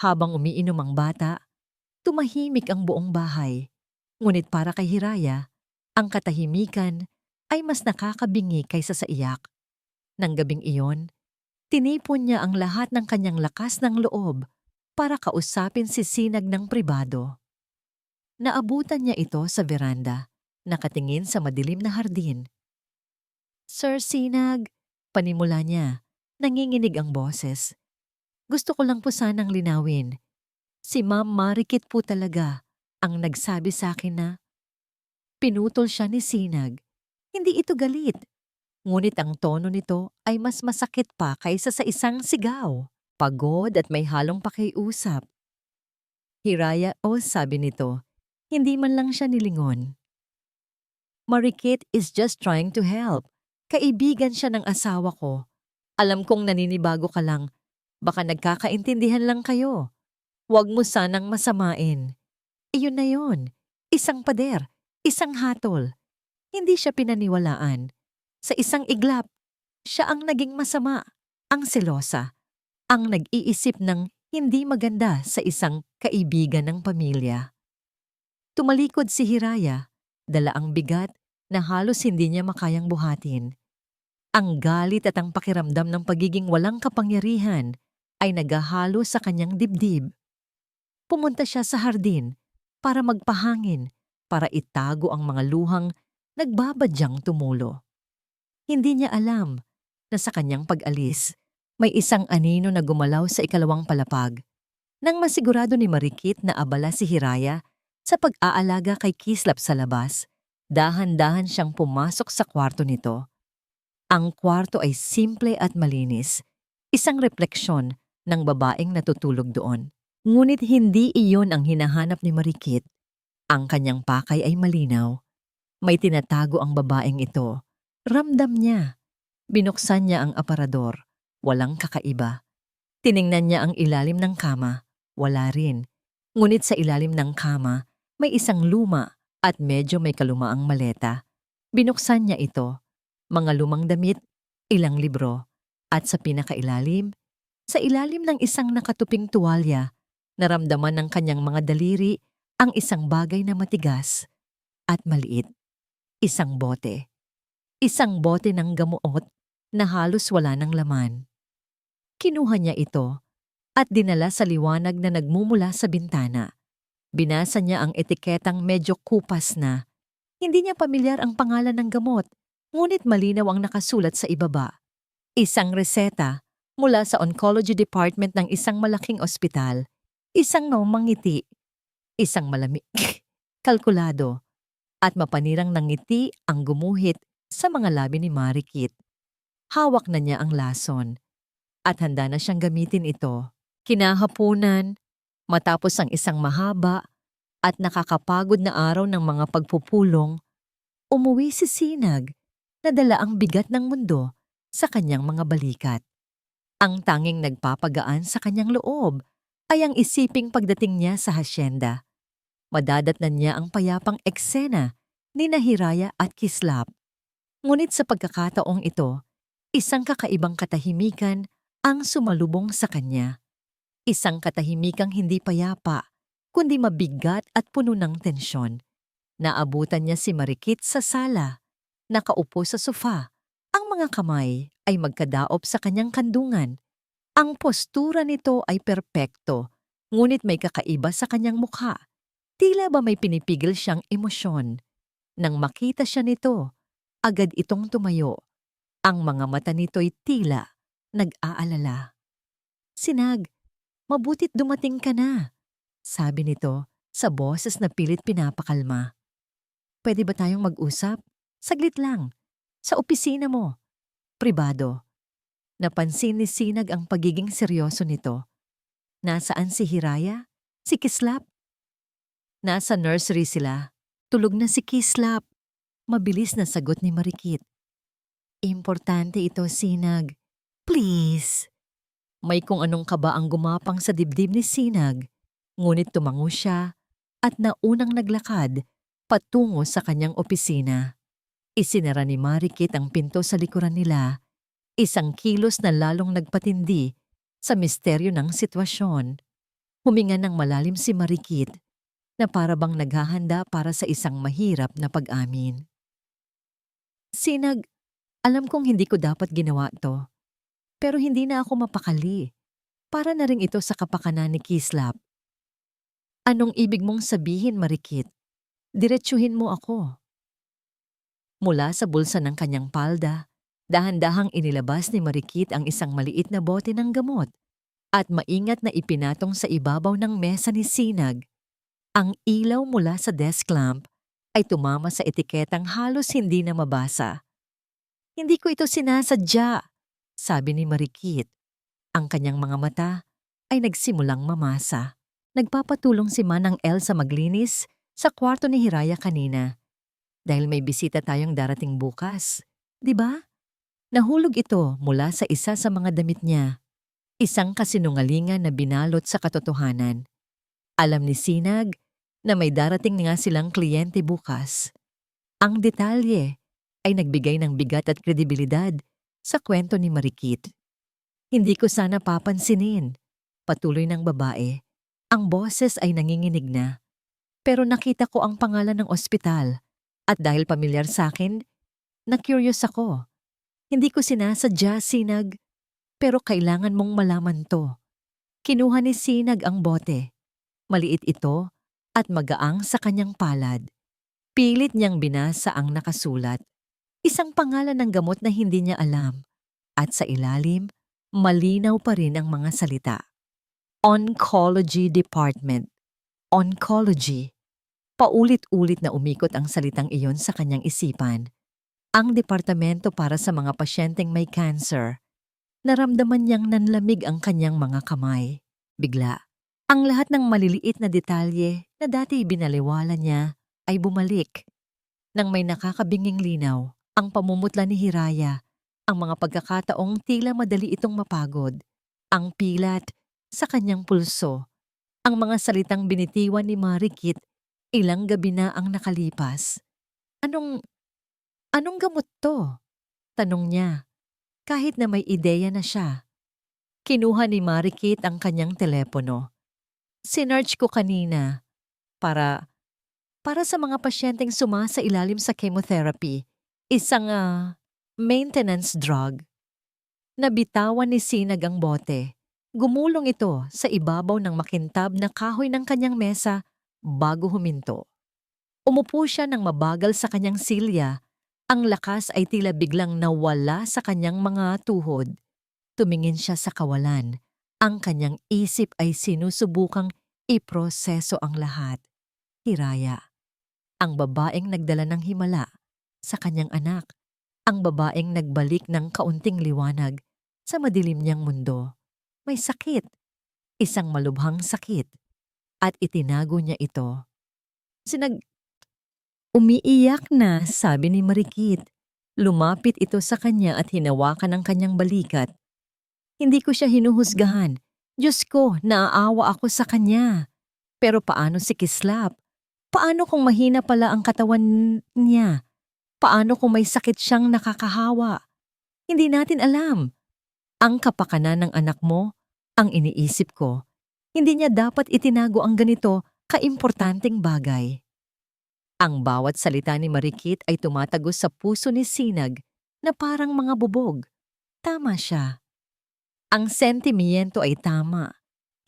Habang umiinom ang bata, tumahimik ang buong bahay. Ngunit para kay Hiraya, ang katahimikan ay mas nakakabingi kaysa sa iyak. Nang gabing iyon, tinipon niya ang lahat ng kanyang lakas ng loob para kausapin si Sinag ng pribado. Naabutan niya ito sa veranda, nakatingin sa madilim na hardin. Sir Sinag, panimula niya, nanginginig ang boses. Gusto ko lang po sanang linawin. Si Ma'am Marikit po talaga ang nagsabi sa akin na pinutol siya ni Sinag. Hindi ito galit. Ngunit ang tono nito ay mas masakit pa kaysa sa isang sigaw. Pagod at may halong pakiusap. Hiraya, sabi nito, hindi man lang siya nilingon. Marikit is just trying to help. Kaibigan siya ng asawa ko. Alam kong naninibago ka lang. Baka nagkakaintindihan lang kayo. Huwag mo sanang masamain. Iyon na yon. Isang pader, isang hatol. Hindi siya pinaniwalaan. Sa isang iglap, siya ang naging masama, ang selosa, ang nag-iisip ng hindi maganda sa isang kaibigan ng pamilya. Tumalikod si Hiraya, dala ang bigat na halos hindi niya makayang buhatin. Ang galit at ang pakiramdam ng pagiging walang kapangyarihan ay naghahalo sa kanyang dibdib. Pumunta siya sa hardin para magpahangin, para itago ang mga luhang nagbabadyang tumulo. Hindi niya alam na sa kanyang pag-alis, may isang anino na gumalaw sa ikalawang palapag. Nang masigurado ni Marikit na abala si Hiraya sa pag-aalaga kay Kislap sa labas, dahan-dahan siyang pumasok sa kwarto nito. Ang kwarto ay simple at malinis, isang refleksyon ng babaeng natutulog doon. Ngunit hindi iyon ang hinahanap ni Marikit. Ang kanyang pakay ay malinaw. May tinatago ang babaeng ito. Ramdam niya. Binuksan niya ang aparador. Walang kakaiba. Tiningnan niya ang ilalim ng kama. Wala rin. Ngunit sa ilalim ng kama, may isang luma at medyo may kalumaang maleta. Binuksan niya ito. Mga lumang damit, ilang libro. At sa pinakailalim, sa ilalim ng isang nakatuping tuwalya, naramdaman ng kanyang mga daliri ang isang bagay na matigas at maliit. Isang bote. Isang bote ng gamot na halos wala ng laman. Kinuha niya ito at dinala sa liwanag na nagmumula sa bintana. Binasa niya ang etiketang medyo kupas na. Hindi niya pamilyar ang pangalan ng gamot, ngunit malinaw ang nakasulat sa ibaba. Isang reseta mula sa oncology department ng isang malaking ospital. Isang mangiti. Isang malamig, kalkulado, at mapanirang nangiti ang gumuhit sa mga labi ni Marikit. Hawak na niya ang lason at handa na siyang gamitin ito. Kinahapunan, matapos ang isang mahaba at nakakapagod na araw ng mga pagpupulong, umuwi si Sinag na dala ang bigat ng mundo sa kanyang mga balikat. Ang tanging nagpapagaan sa kanyang loob ay ang isiping pagdating niya sa hasyenda. Madadatnan niya ang payapang eksena ni Hiraya at Kislap. Ngunit sa pagkakataong ito, isang kakaibang katahimikan ang sumalubong sa kanya. Isang katahimikang hindi payapa, kundi mabigat at puno ng tensyon. Naabutan niya si Marikit sa sala, nakaupo sa sofa. Ang mga kamay ay magkadaop sa kanyang kandungan. Ang postura nito ay perpekto, ngunit may kakaiba sa kanyang mukha. Tila ba may pinipigil siyang emosyon. Nang makita siya nito, agad itong tumayo. Ang mga mata nito'y tila nag-aalala. "Sinag, mabutit dumating ka na," sabi nito sa boses na pilit pinapakalma. "Pwede ba tayong mag-usap? Saglit lang. Sa opisina mo. Pribado." Napansin ni Sinag ang pagiging seryoso nito. Nasaan si Hiraya? Si Kislap? Nasa nursery sila. Tulog na si Kislap. Mabilis na sagot ni Marikit. "Importante ito, Sinag. Please." May kung anong kaba ang gumapang sa dibdib ni Sinag, ngunit tumango siya at naunang naglakad patungo sa kanyang opisina. Isinara ni Marikit ang pinto sa likuran nila, isang kilos na lalong nagpatindi sa misteryo ng sitwasyon. Huminga ng malalim si Marikit na para bang naghahanda para sa isang mahirap na pag-amin. "Sinag, alam kong hindi ko dapat ginawa to. Pero hindi na ako mapakali. Para na rin ito sa kapakanan ni Kislap." "Anong ibig mong sabihin, Marikit? Diretsuhin mo ako." Mula sa bulsa ng kanyang palda, dahan-dahang inilabas ni Marikit ang isang maliit na bote ng gamot at maingat na ipinatong sa ibabaw ng mesa ni Sinag. Ang ilaw mula sa desk lamp ay tumama sa etiketang halos hindi na mabasa. "Hindi ko ito sinasadya," sabi ni Marikit. Ang kanyang mga mata ay nagsimulang mamasa. Nagpapatulong si Manang Elsa maglinis sa kwarto ni Hiraya kanina. Dahil may bisita tayong darating bukas. Di ba? Nahulog ito mula sa isa sa mga damit niya. Isang kasinungalingan na binalot sa katotohanan. Alam ni Sinag na may darating nga silang kliyente bukas. Ang detalye ay nagbigay ng bigat at kredibilidad sa kwento ni Marikit. "Hindi ko sana papansinin," patuloy ng babae. Ang boses ay nanginginig na. "Pero nakita ko ang pangalan ng ospital at dahil pamilyar sa akin, na-curious ako. Hindi ko sinasadya, Sinag, pero kailangan mong malaman to." Kinuha ni Sinag ang bote. Maliit ito at magaang sa kanyang palad. Pilit niyang binasa ang nakasulat. Isang pangalan ng gamot na hindi niya alam. At sa ilalim, malinaw pa rin ang mga salita. Oncology Department. Oncology. Paulit-ulit na umikot ang salitang iyon sa kanyang isipan. Ang departamento para sa mga pasyenteng may cancer. Naramdaman niyang nanlamig ang kanyang mga kamay. Bigla, Ang lahat ng maliliit na detalye na dati binaliwala niya ay bumalik. Nang may nakakabinging linaw, ang pamumutla ni Hiraya, ang mga pagkakataong tila madali itong mapagod, ang pilat sa kanyang pulso, ang mga salitang binitiwan ni Marikit ilang gabi na ang nakalipas. Anong, anong gamot to? Tanong niya, kahit na may ideya na siya. Kinuha ni Marikit ang kanyang telepono. Sinearch ko kanina para sa mga pasyenteng sumasailalim sa chemotherapy, isang maintenance drug. Nabitawan ni Sinag ang bote. Gumulong ito sa ibabaw ng makintab na kahoy ng kanyang mesa bago huminto. Umupo siya ng mabagal sa kanyang silya. Ang lakas ay tila biglang nawala sa kanyang mga tuhod. Tumingin siya sa kawalan. Ang kanyang isip ay sinusubukang iproseso ang lahat. Hiraya. Ang babaeng nagdala ng himala sa kanyang anak. Ang babaeng nagbalik ng kaunting liwanag sa madilim niyang mundo. May sakit. Isang malubhang sakit. At itinago niya ito. Umiiyak na, sabi ni Marikit. Lumapit ito sa kanya at hinawakan ang kanyang balikat. Hindi ko siya hinuhusgahan. Diyos ko, naaawa ako sa kanya. Pero paano si Kislap? Paano kung mahina pala ang katawan niya? Paano kung may sakit siyang nakakahawa? Hindi natin alam. Ang kapakanan ng anak mo, ang iniisip ko. Hindi niya dapat itinago ang ganito kaimportanteng bagay. Ang bawat salita ni Marikit ay tumatagos sa puso ni Sinag na parang mga bubog. Tama siya. Ang sentimiento ay tama.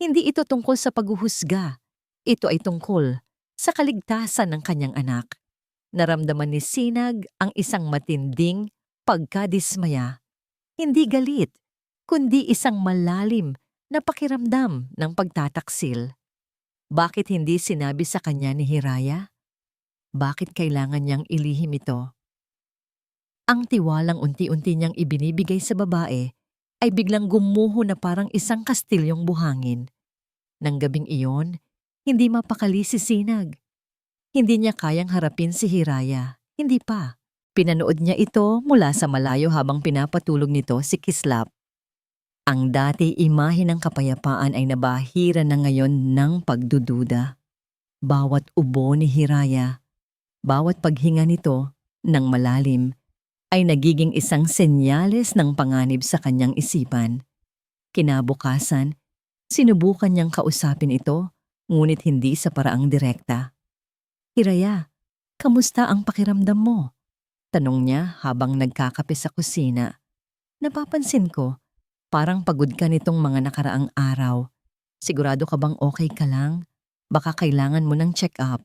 Hindi ito tungkol sa paghuhusga. Ito ay tungkol sa kaligtasan ng kanyang anak. Naramdaman ni Sinag ang isang matinding pagkadismaya. Hindi galit, kundi isang malalim na pakiramdam ng pagtataksil. Bakit hindi sinabi sa kanya ni Hiraya? Bakit kailangan niyang ilihim ito? Ang tiwalang unti-unti niyang ibinibigay sa babae ay biglang gumuho na parang isang kastilyong buhangin. Nang gabing iyon, hindi mapakali si Sinag. Hindi niya kayang harapin si Hiraya. Hindi pa. Pinanood niya ito mula sa malayo habang pinapatulog nito si Kislap. Ang dati imahe ng kapayapaan ay nabahira na ngayon ng pagdududa. Bawat ubo ni Hiraya, bawat paghinga nito ng malalim ay nagiging isang senyales ng panganib sa kanyang isipan. Kinabukasan, sinubukan niyang kausapin ito, ngunit hindi sa paraang direkta. Hiraya, kamusta ang pakiramdam mo? Tanong niya habang nagkakape sa kusina. Napapansin ko, parang pagod ka nitong mga nakaraang araw. Sigurado ka bang okay ka lang? Baka kailangan mo ng check-up.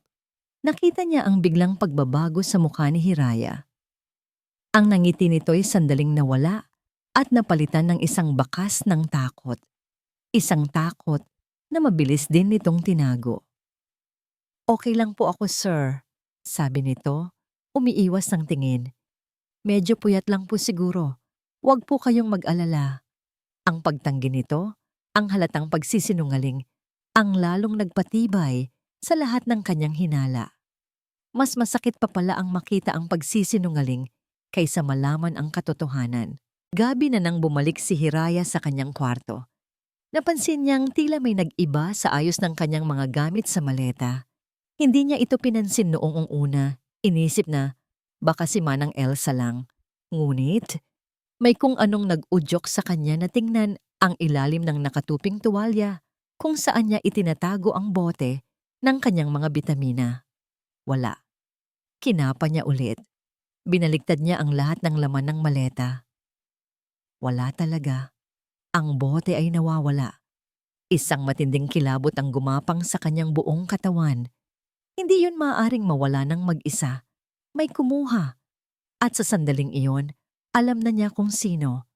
Nakita niya ang biglang pagbabago sa mukha ni Hiraya. Ang nangiti nito'y sandaling nawala at napalitan ng isang bakas ng takot. Isang takot na mabilis din nitong tinago. Okay lang po ako, sir, sabi nito, umiiwas ng tingin. Medyo puyat lang po siguro. Huwag po kayong mag-alala. Ang pagtanggi nito, ang halatang pagsisinungaling, ang lalong nagpatibay sa lahat ng kanyang hinala. Mas masakit pa pala ang makita ang pagsisinungaling kaysa malaman ang katotohanan. Gabi na nang bumalik si Hiraya sa kanyang kwarto. Napansin niyang tila may nag-iba sa ayos ng kanyang mga gamit sa maleta. Hindi niya ito pinansin noong una. Inisip na baka si Manang Elsa lang. Ngunit may kung anong nag-udyok sa kanya na tingnan ang ilalim ng nakatuping tuwalya kung saan niya itinatago ang bote ng kanyang mga bitamina. Wala. Kinapa niya ulit. Binaliktad niya ang lahat ng laman ng maleta. Wala talaga. Ang bote ay nawawala. Isang matinding kilabot ang gumapang sa kanyang buong katawan. Hindi yun maaaring mawala ng mag-isa. May kumuha. At sa sandaling iyon, alam na niya kung sino.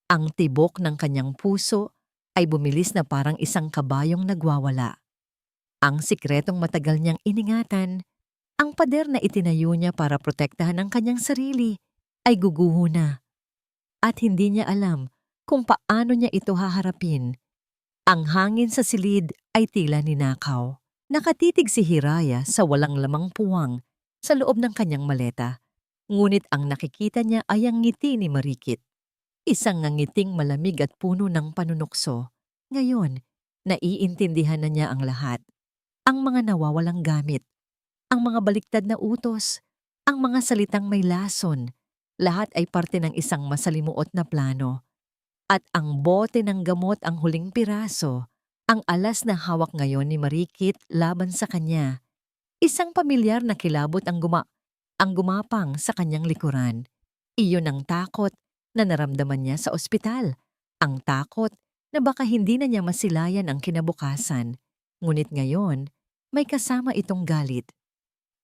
Ang tibok ng kanyang puso ay bumilis na parang isang kabayong nagwawala. Ang sikretong matagal niyang iningatan, ang pader na itinayo niya para protektahan ang kanyang sarili, ay guguho na. At hindi niya alam kung paano niya ito haharapin. Ang hangin sa silid ay tila ninakaw. Nakatitig si Hiraya sa walang lamang puwang sa loob ng kanyang maleta. Ngunit ang nakikita niya ay ang ngiti ni Marikit. Isang ngangiting malamig at puno ng panunukso. Ngayon, naiintindihan na niya ang lahat. Ang mga nawawalang gamit, ang mga baliktad na utos, ang mga salitang may lason, lahat ay parte ng isang masalimuot na plano. At ang bote ng gamot ang huling piraso, ang alas na hawak ngayon ni Marikit laban sa kanya. Isang pamilyar na kilabot ang gumapang sa kanyang likuran. Iyon ang takot na naramdaman niya sa ospital. Ang takot na baka hindi na niya masilayan ang kinabukasan. Ngunit ngayon, may kasama itong galit.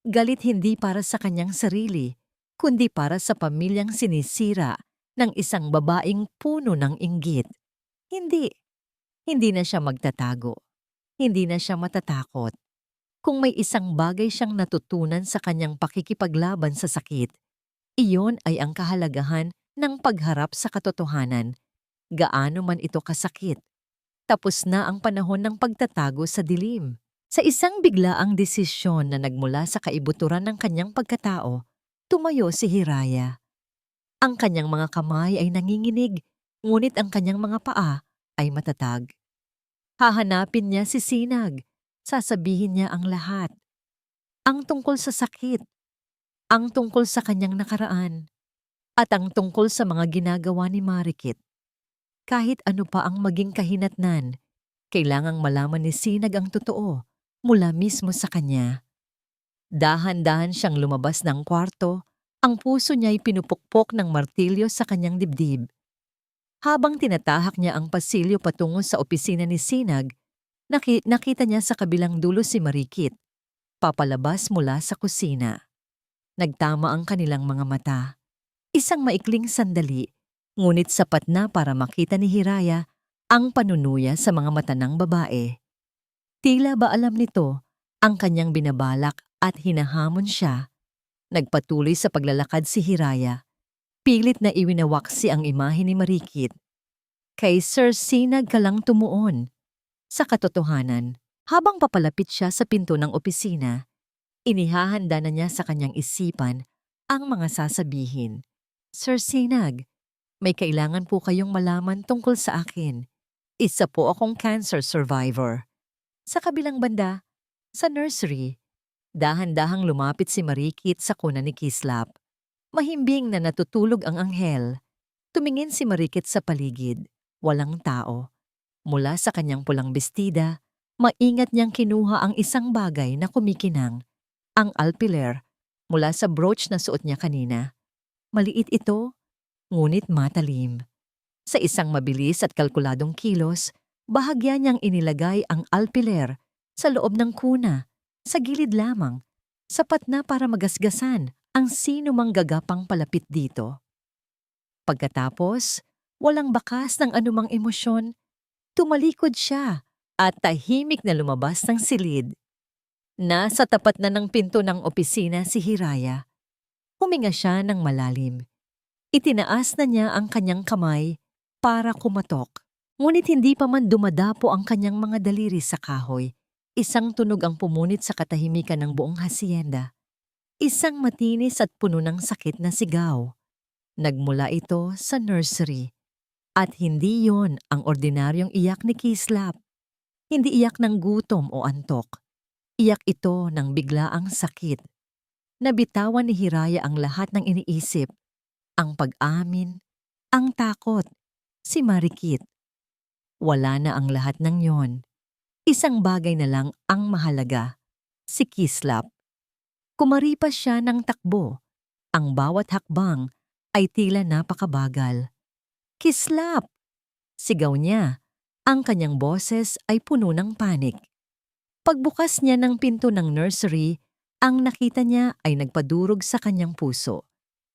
Galit hindi para sa kanyang sarili, kundi para sa pamilyang sinisira ng isang babaeng puno ng inggit. Hindi. Hindi na siya magtatago. Hindi na siya matatakot. Kung may isang bagay siyang natutunan sa kanyang pakikipaglaban sa sakit, iyon ay ang kahalagahan ng pagharap sa katotohanan. Gaano man ito kasakit. Tapos na ang panahon ng pagtatago sa dilim. Sa isang biglaang desisyon na nagmula sa kaibuturan ng kanyang pagkatao, tumayo si Hiraya. Ang kanyang mga kamay ay nanginginig, ngunit ang kanyang mga paa ay matatag. Hahanapin niya si Sinag. Sasabihin niya ang lahat. Ang tungkol sa sakit, ang tungkol sa kanyang nakaraan, at ang tungkol sa mga ginagawa ni Marikit. Kahit ano pa ang maging kahinatnan, kailangang malaman ni Sinag ang totoo mula mismo sa kanya. Dahan-dahan siyang lumabas ng kwarto, ang puso niya'y pinupukpok ng martilyo sa kanyang dibdib. Habang tinatahak niya ang pasilyo patungo sa opisina ni Sinag, nakita niya sa kabilang dulo si Marikit, papalabas mula sa kusina. Nagtama ang kanilang mga mata. Isang maikling sandali, ngunit sapat na para makita ni Hiraya ang panunuya sa mga mata ng babae. Tila ba alam nito ang kanyang binabalak at hinahamon siya? Nagpatuloy sa paglalakad si Hiraya. Pilit na iwinawaksi ang imahe ni Marikit. Kay Sir Sinag ka lang tumuon. Sa katotohanan, habang papalapit siya sa pinto ng opisina, inihahanda na niya sa kanyang isipan ang mga sasabihin. Sir Sinag, may kailangan po kayong malaman tungkol sa akin. Isa po akong cancer survivor. Sa kabilang banda, sa nursery, dahan-dahang lumapit si Marikit sa kuna ni Kislap. Mahimbing na natutulog ang anghel. Tumingin si Marikit sa paligid. Walang tao. Mula sa kanyang pulang bestida, maingat niyang kinuha ang isang bagay na kumikinang, ang alpiler, mula sa brooch na suot niya kanina. Maliit ito, ngunit matalim. Sa isang mabilis at kalkuladong kilos, bahagya niyang inilagay ang alpiler sa loob ng kuna, sa gilid lamang, sapat na para magasgasan ang sino mang gagapang palapit dito. Pagkatapos, walang bakas ng anumang emosyon, tumalikod siya at tahimik na lumabas ng silid. Nasa tapat na ng pinto ng opisina si Hiraya. Huminga siya ng malalim. Itinaas na niya ang kanyang kamay para kumatok. Ngunit hindi pa man dumadapo ang kanyang mga daliri sa kahoy. Isang tunog ang pumunit sa katahimikan ng buong hasyenda. Isang matinis at puno ng sakit na sigaw. Nagmula ito sa nursery. At hindi yon ang ordinaryong iyak ni Kislap. Hindi iyak ng gutom o antok. Iyak ito ng biglaang sakit. Nabitawan ni Hiraya ang lahat ng iniisip. Ang pag-amin, ang takot, si Marikit. Wala na ang lahat ng yon. Isang bagay na lang ang mahalaga, si Kislap. Kumaripas siya ng takbo. Ang bawat hakbang ay tila napakabagal. Kislap! Sigaw niya. Ang kanyang boses ay puno ng panik. Pagbukas niya ng pinto ng nursery, ang nakita niya ay nagpadurog sa kanyang puso.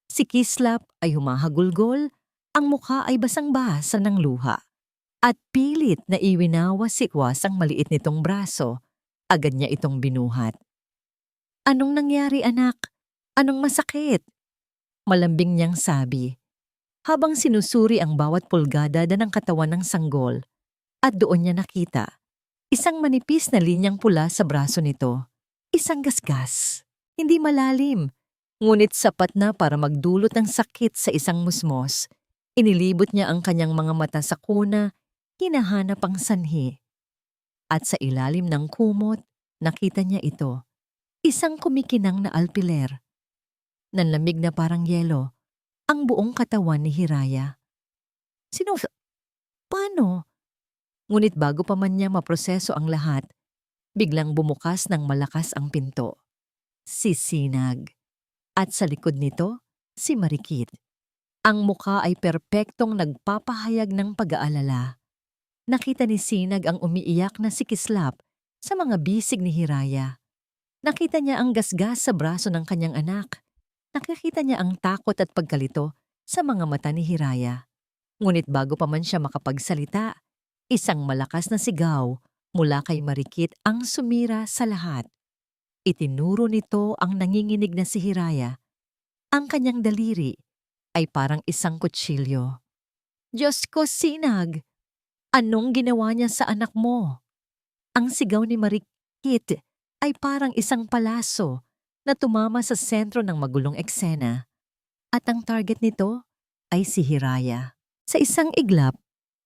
Si Kislap ay humahagulgol, ang mukha ay basang-basa ng luha. At pilit na iwinawas-ikwas ang maliit nitong braso. Agad niya itong binuhat. Anong nangyari, anak? Anong masakit? Malambing niyang sabi. Habang sinusuri ang bawat pulgada ng katawan ng sanggol, at doon niya nakita, Isang manipis na linyang pula sa braso nito. Isang gasgas. Hindi malalim, ngunit sapat na para magdulot ng sakit sa isang musmos. Inilibot niya ang kanyang mga mata sa kuna, hinahanap ang sanhi. At sa ilalim ng kumot, nakita niya ito. Isang kumikinang na alpiler. Nanlamig na parang yelo, ang buong katawan ni Hiraya. Sino? Paano? Ngunit bago pa man niya maproseso ang lahat, biglang bumukas ng malakas ang pinto. Si Sinag. At sa likod nito, si Marikit. Ang mukha ay perpektong nagpapahayag ng pag-aalala. Nakita ni Sinag ang umiiyak na si Kislap sa mga bisig ni Hiraya. Nakita niya ang gasgas sa braso ng kanyang anak. Nakikita niya ang takot at pagkalito sa mga mata ni Hiraya. Ngunit bago pa man siya makapagsalita, isang malakas na sigaw mula kay Marikit ang sumira sa lahat. Itinuro nito ang nanginginig na si Hiraya. Ang kanyang daliri ay parang isang kutsilyo. Diyos ko, Sinag! Anong ginawa niya sa anak mo? Ang sigaw ni Marikit ay parang isang palaso na tumama sa sentro ng magulong eksena. At ang target nito ay si Hiraya. Sa isang iglap,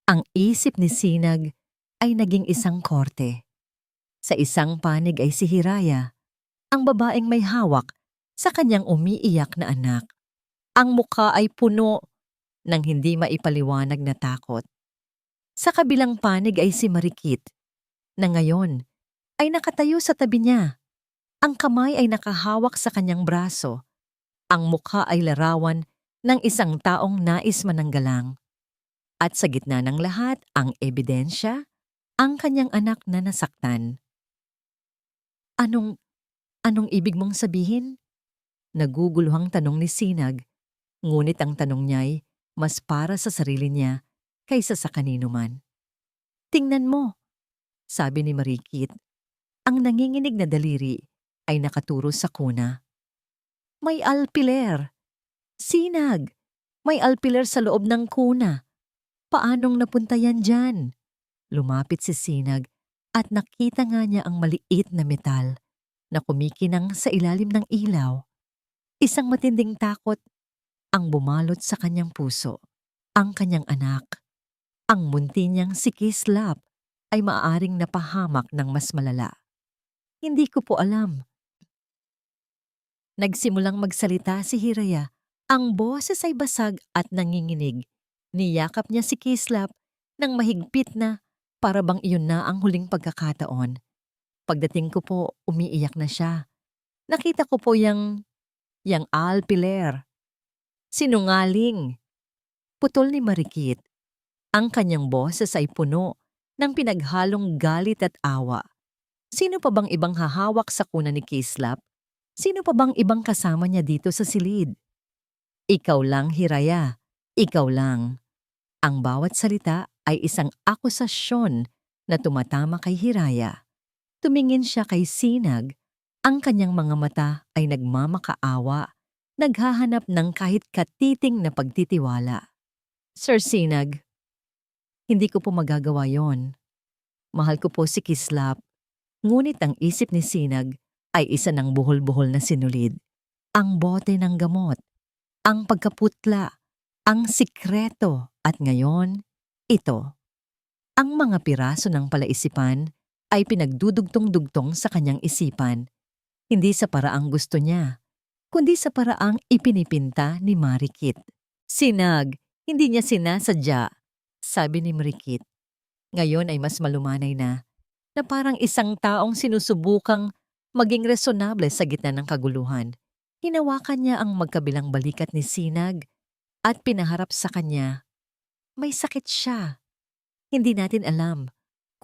ang isip ni Sinag ay naging isang korte. Sa isang panig ay si Hiraya, ang babaeng may hawak sa kanyang umiiyak na anak. Ang mukha ay puno ng hindi maipaliwanag na takot. Sa kabilang panig ay si Marikit, na ngayon ay nakatayo sa tabi niya. Ang kamay ay nakahawak sa kanyang braso. Ang mukha ay larawan ng isang taong nais mananggalang. At sa gitna ng lahat, ang ebidensya, ang kanyang anak na nasaktan. Anong ibig mong sabihin? Naguguluhang tanong ni Sinag, ngunit ang tanong niya'y mas para sa sarili niya kaysa sa kanino man. Tingnan mo, sabi ni Marikit. Ang nanginginig na daliri ay nakaturo sa kuna. May alpiler. Sinag, may alpiler sa loob ng kuna. Paanong napunta yan dyan? Lumapit si Sinag at nakita nga niya ang maliit na metal na kumikinang sa ilalim ng ilaw. Isang matinding takot ang bumalot sa kanyang puso. Ang kanyang anak, ang munti niyang si Kislap, ay maaaring napahamak ng mas malala. Hindi ko po alam. Nagsimulang magsalita si Hiraya. Ang boses ay basag at nanginginig. Niyakap niya si Kislap nang mahigpit na para bang iyon na ang huling pagkakataon. Pagdating ko po, umiiyak na siya. Nakita ko po yang alpiler. Sinungaling. Putol ni Marikit. Ang kanyang boses ay puno ng pinaghalong galit at awa. Sino pa bang ibang hahawak sa kuna ni Kislap? Sino pa bang ibang kasama niya dito sa silid? Ikaw lang, Hiraya. Ikaw lang. Ang bawat salita ay isang akusasyon na tumatama kay Hiraya. Tumingin siya kay Sinag. Ang kanyang mga mata ay nagmamakaawa, naghahanap ng kahit katiting na pagtitiwala. Sir Sinag, hindi ko po magagawa yon. Mahal ko po si Kislap. Ngunit ang isip ni Sinag ay isa ng buhol-buhol na sinulid. Ang bote ng gamot, ang pagkaputla, ang sikreto, at ngayon, ito. Ang mga piraso ng palaisipan ay pinagdudugtong-dugtong sa kanyang isipan, hindi sa paraang gusto niya, kundi sa paraang ipinipinta ni Marikit. Sinag, hindi niya sinasadya, sabi ni Marikit. Ngayon ay mas malumanay na parang isang taong sinusubukang maging resonable sa gitna ng kaguluhan. Hinawakan niya ang magkabilang balikat ni Sinag at pinaharap sa kanya. May sakit siya. Hindi natin alam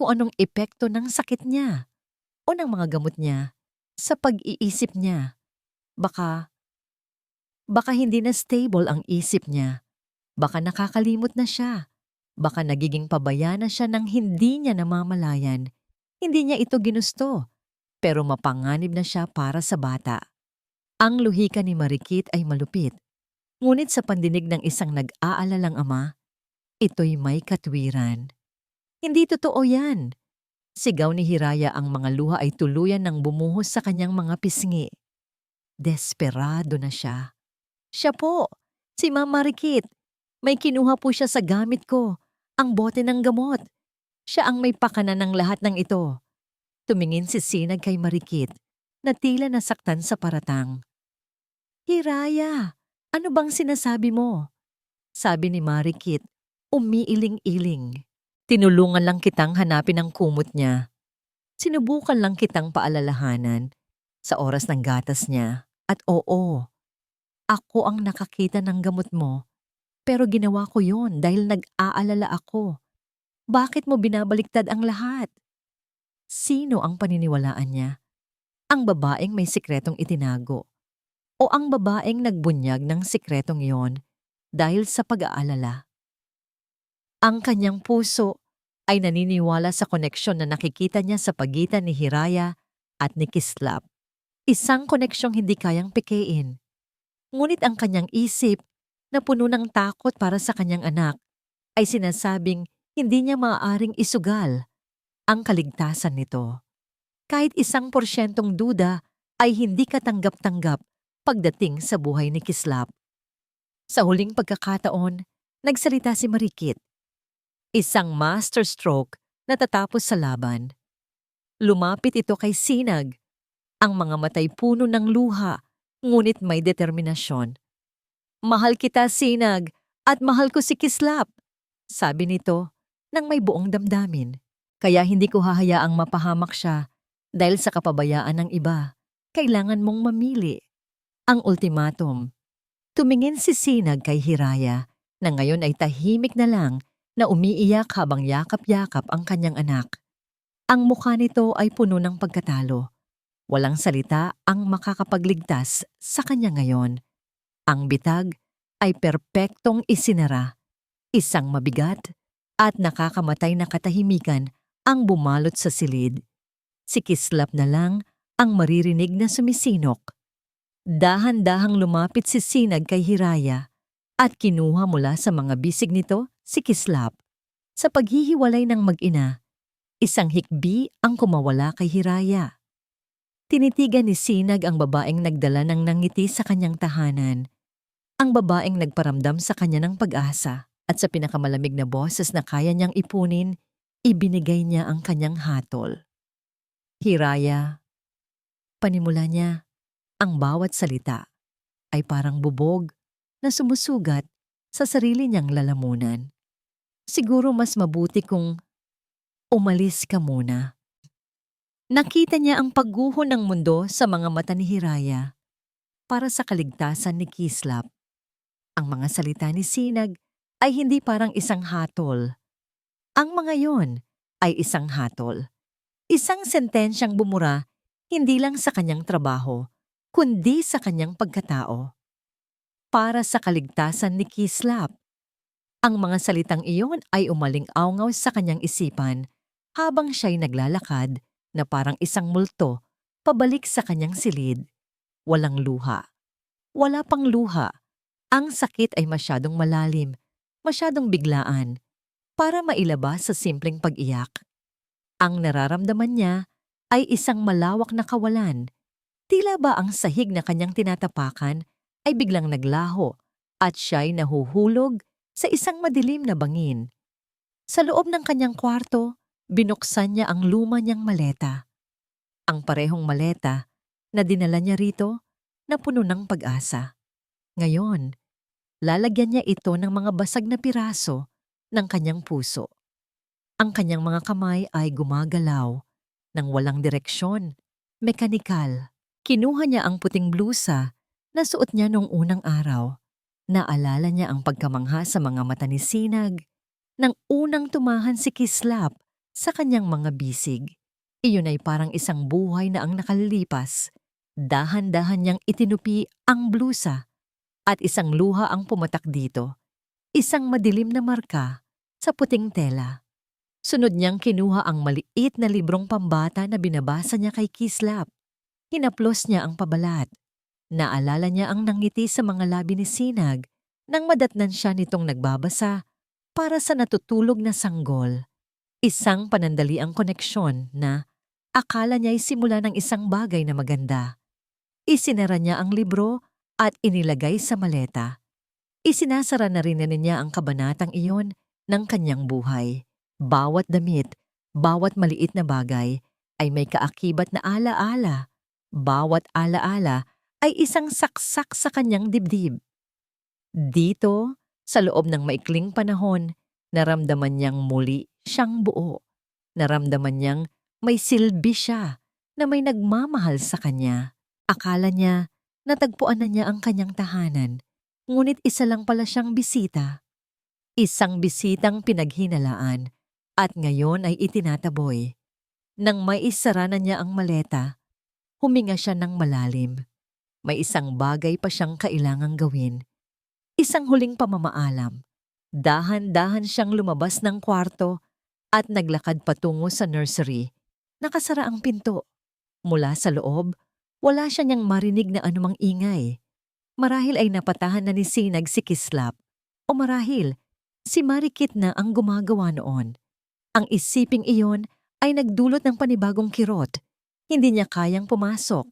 kung anong epekto ng sakit niya o ng mga gamot niya sa pag-iisip niya. Baka hindi na stable ang isip niya. Baka nakakalimot na siya. Baka nagiging pabaya na siya ng hindi niya namamalayan. Hindi niya ito ginusto, pero mapanganib na siya para sa bata. Ang luhika ni Marikit ay malupit, ngunit sa pandinig ng isang nag-aalalang ama, ito'y may katwiran. Hindi totoo yan. Sigaw ni Hiraya, ang mga luha ay tuluyan ng bumuhos sa kanyang mga pisngi. Desperado na siya. Siya po, si Ma'am Marikit. May kinuha po siya sa gamit ko, ang bote ng gamot. Siya ang may pakana ng lahat ng ito. Tumingin si Sinag kay Marikit na tila nasaktan sa paratang. Hiraya, ano bang sinasabi mo? Sabi ni Marikit, umiiling-iling. Tinulungan lang kitang hanapin ang kumot niya. Sinubukan lang kitang paalalahanan sa oras ng gatas niya. At oo, ako ang nakakita ng gamot mo. Pero ginawa ko yon dahil nag-aalala ako. Bakit mo binabaliktad ang lahat? Sino ang paniniwalaan niya? Ang babaeng may sikretong itinago? O ang babaeng nagbunyag ng sikretong iyon dahil sa pag-aalala? Ang kanyang puso ay naniniwala sa koneksyon na nakikita niya sa pagitan ni Hiraya at ni Kislap. Isang koneksyong hindi kayang pikein. Ngunit ang kanyang isip, na puno ng takot para sa kanyang anak, ay sinasabing hindi niya maaaring isugal ang kaligtasan nito. Kahit 1% duda ay hindi katanggap-tanggap pagdating sa buhay ni Kislap. Sa huling pagkakataon, nagsalita si Marikit. Isang master stroke na tatapos sa laban. Lumapit ito kay Sinag. Ang mga matay puno ng luha, ngunit may determinasyon. Mahal kita, Sinag, at mahal ko si Kislap, sabi nito nang may buong damdamin. Kaya hindi ko hahayaang mapahamak siya dahil sa kapabayaan ng iba. Kailangan mong mamili. Ang ultimatum. Tumingin si Sinag kay Hiraya na ngayon ay tahimik na lang na umiiyak habang yakap-yakap ang kanyang anak. Ang mukha nito ay puno ng pagkatalo. Walang salita ang makakapagligtas sa kanya ngayon. Ang bitag ay perpektong isinara. Isang mabigat at nakakamatay na katahimikan ang bumalot sa silid. Si Kislap na lang ang maririnig na sumisinok. Dahan-dahang lumapit si Sinag kay Hiraya at kinuha mula sa mga bisig nito si Kislap. Sa paghihiwalay ng mag-ina, isang hikbi ang kumawala kay Hiraya. Tinitigan ni Sinag ang babaeng nagdala ng nangiti sa kanyang tahanan. Ang babaeng nagparamdam sa kanya ng pag-asa at sa pinakamalamig na boses na kaya niyang ipunin, ibinigay niya ang kanyang hatol. Hiraya, panimula niya, ang bawat salita ay parang bubog na sumusugat sa sarili niyang lalamunan. Siguro mas mabuti kung umalis ka muna. Nakita niya ang pagguho ng mundo sa mga mata ni Hiraya para sa kaligtasan ni Kislap. Ang mga salita ni Sinag ay hindi parang isang hatol. Ang mga yon ay isang hatol. Isang sentensyang bumura hindi lang sa kanyang trabaho, kundi sa kanyang pagkatao. Para sa kaligtasan ni Kislap. Ang mga salitang iyon ay umaling-awngaw sa kanyang isipan habang siya'y naglalakad na parang isang multo pabalik sa kanyang silid. Walang luha. Wala pang luha. Ang sakit ay masyadong malalim, masyadong biglaan, para mailabas sa simpleng pag-iyak. Ang nararamdaman niya ay isang malawak na kawalan. Tila ba ang sahig na kanyang tinatapakan ay biglang naglaho at siya'y nahuhulog sa isang madilim na bangin. Sa loob ng kanyang kwarto, binuksan niya ang luma niyang maleta. Ang parehong maleta na dinala niya rito na puno ng pag-asa. Ngayon, lalagyan niya ito ng mga basag na piraso ng kanyang puso. Ang kanyang mga kamay ay gumagalaw ng walang direksyon, mekanikal. Kinuha niya ang puting blusa na suot niya noong unang araw. Naalala niya ang pagkamangha sa mga mata ni Sinag nang unang tumahan si Kislap sa kanyang mga bisig. Iyon ay parang isang buhay na ang nakalilipas. Dahan-dahan niyang itinupi ang blusa. At isang luha ang pumatak dito, isang madilim na marka sa puting tela. Sunod niyang kinuha ang maliit na librong pambata na binabasa niya kay Kislap. Hinaplos niya ang pabalat. Naalala niya ang nangiti sa mga labi ni Sinag nang madatnan siya nitong nagbabasa para sa natutulog na sanggol. Isang panandaliang koneksyon na akala niya'y simula ng isang bagay na maganda. Isinara niya ang libro at inilagay sa maleta. Isinasara na rin niya ang kabanatang iyon ng kanyang buhay. Bawat damit, bawat maliit na bagay ay may kaakibat na alaala. Bawat alaala ay isang saksak sa kanyang dibdib. Dito, sa loob ng maikling panahon, naramdaman niyang muli siyang buo. Naramdaman niyang may silbi siya na may nagmamahal sa kanya. Akala niya natagpuan na niya ang kanyang tahanan, ngunit isa lang pala siyang bisita. Isang bisitang pinaghinalaan at ngayon ay itinataboy. Nang maisara na niya ang maleta, huminga siya ng malalim. May isang bagay pa siyang kailangang gawin. Isang huling pamamaalam. Dahan-dahan siyang lumabas ng kwarto at naglakad patungo sa nursery. Nakasara ang pinto. Mula sa loob, wala siya niyang marinig na anumang ingay. Marahil ay napatahan na ni Sinag si Kislap. O marahil, si Marikit na ang gumagawa noon. Ang isiping iyon ay nagdulot ng panibagong kirot. Hindi niya kayang pumasok.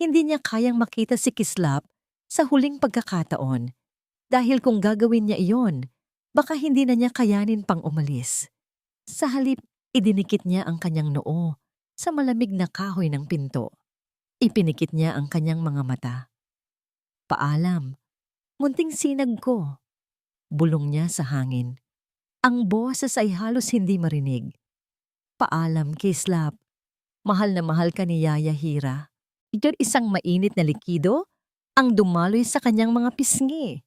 Hindi niya kayang makita si Kislap sa huling pagkakataon. Dahil kung gagawin niya iyon, baka hindi na niya kayanin pang umalis. Sa halip, idinikit niya ang kanyang noo sa malamig na kahoy ng pinto. Ipinikit niya ang kanyang mga mata. Paalam, munting sinag ko. Bulong niya sa hangin. Ang boses ay halos hindi marinig. Paalam, Kislap. Mahal na mahal ka ni Yaya Hira. Ito'y isang mainit na likido ang dumaloy sa kanyang mga pisngi.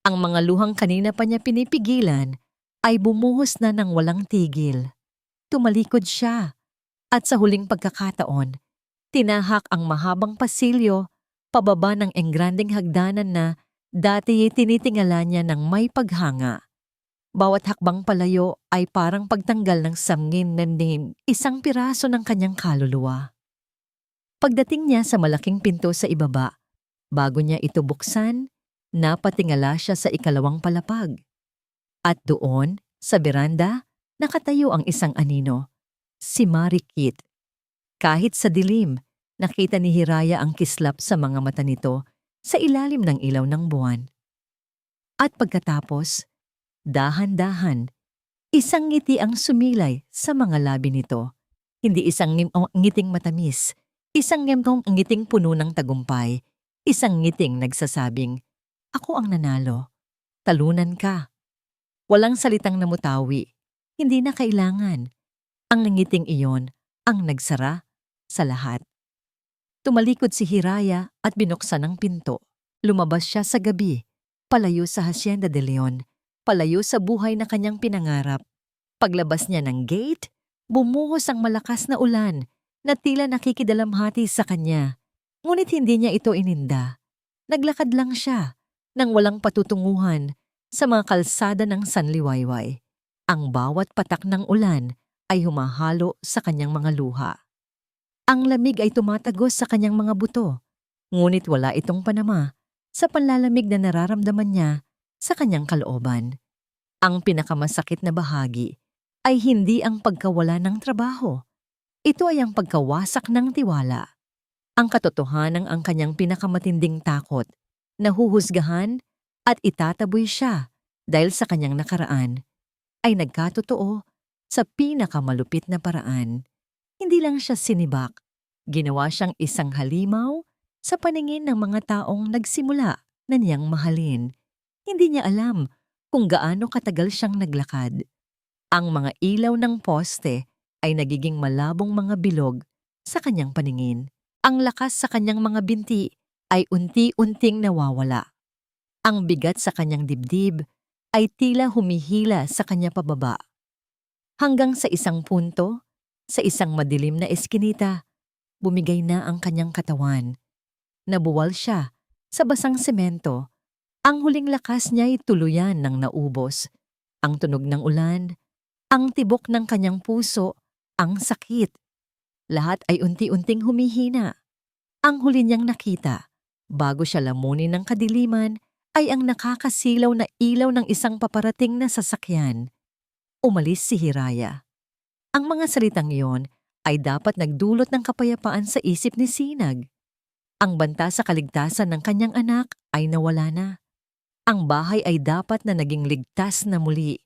Ang mga luhang kanina pa niya pinipigilan ay bumuhos na ng walang tigil. Tumalikod siya at sa huling pagkakataon, tinahak ang mahabang pasilyo pababa ng engrandeng hagdanan na dati tinitingala niya ng may paghanga. Bawat hakbang palayo ay parang pagtanggal ng samngin ng isang piraso ng kanyang kaluluwa. Pagdating niya sa malaking pinto sa ibaba, bago niya ito buksan, napatingala siya sa ikalawang palapag. At doon, sa beranda, nakatayo ang isang anino, si Marikit. Kahit sa dilim, nakita ni Hiraya ang kislap sa mga mata nito sa ilalim ng ilaw ng buwan. At pagkatapos, dahan-dahan, isang ngiti ang sumilay sa mga labi nito. Hindi isang ngiting matamis, isang ngiting puno ng tagumpay, isang ngiting nagsasabing, "Ako ang nanalo. Talunan ka." Walang salitang namutawi, hindi na kailangan. Ang ngiting iyon ang nagsara sa lahat. Tumalikod si Hiraya at binuksan ang pinto. Lumabas siya sa gabi, palayo sa Hacienda de Leon, palayo sa buhay na kanyang pinangarap. Paglabas niya ng gate, bumuhos ang malakas na ulan na tila nakikidalamhati sa kanya. Ngunit hindi niya ito ininda. Naglakad lang siya nang walang patutunguhan sa mga kalsada ng Sanliwayway. Ang bawat patak ng ulan ay humahalo sa kanyang mga luha. Ang lamig ay tumatagos sa kanyang mga buto, ngunit wala itong panama sa panlalamig na nararamdaman niya sa kanyang kalooban. Ang pinakamasakit na bahagi ay hindi ang pagkawala ng trabaho. Ito ay ang pagkawasak ng tiwala. Ang katotohanan ang kanyang pinakamatinding takot, nahuhusgahan at itataboy siya dahil sa kanyang nakaraan, ay nagkatotoo sa pinakamalupit na paraan. Hindi lang siya sinibak, ginawa siyang isang halimaw sa paningin ng mga taong nagsimula na niyang mahalin. Hindi niya alam kung gaano katagal siyang naglakad. Ang mga ilaw ng poste ay nagiging malabong mga bilog sa kanyang paningin. Ang lakas sa kanyang mga binti ay unti-unting nawawala. Ang bigat sa kanyang dibdib ay tila humihila sa kanya pababa. Hanggang sa isang punto, sa isang madilim na eskinita, bumigay na ang kanyang katawan. Nabuwal siya sa basang semento. Ang huling lakas niya ay tuluyan ng naubos. Ang tunog ng ulan, ang tibok ng kanyang puso, ang sakit. Lahat ay unti-unting humihina. Ang huli niyang nakita, bago siya lamunin ng kadiliman, ay ang nakakasilaw na ilaw ng isang paparating na sasakyan. Umalis si Hiraya. Ang mga salitang iyon ay dapat nagdulot ng kapayapaan sa isip ni Sinag. Ang banta sa kaligtasan ng kanyang anak ay nawala na. Ang bahay ay dapat na naging ligtas na muli.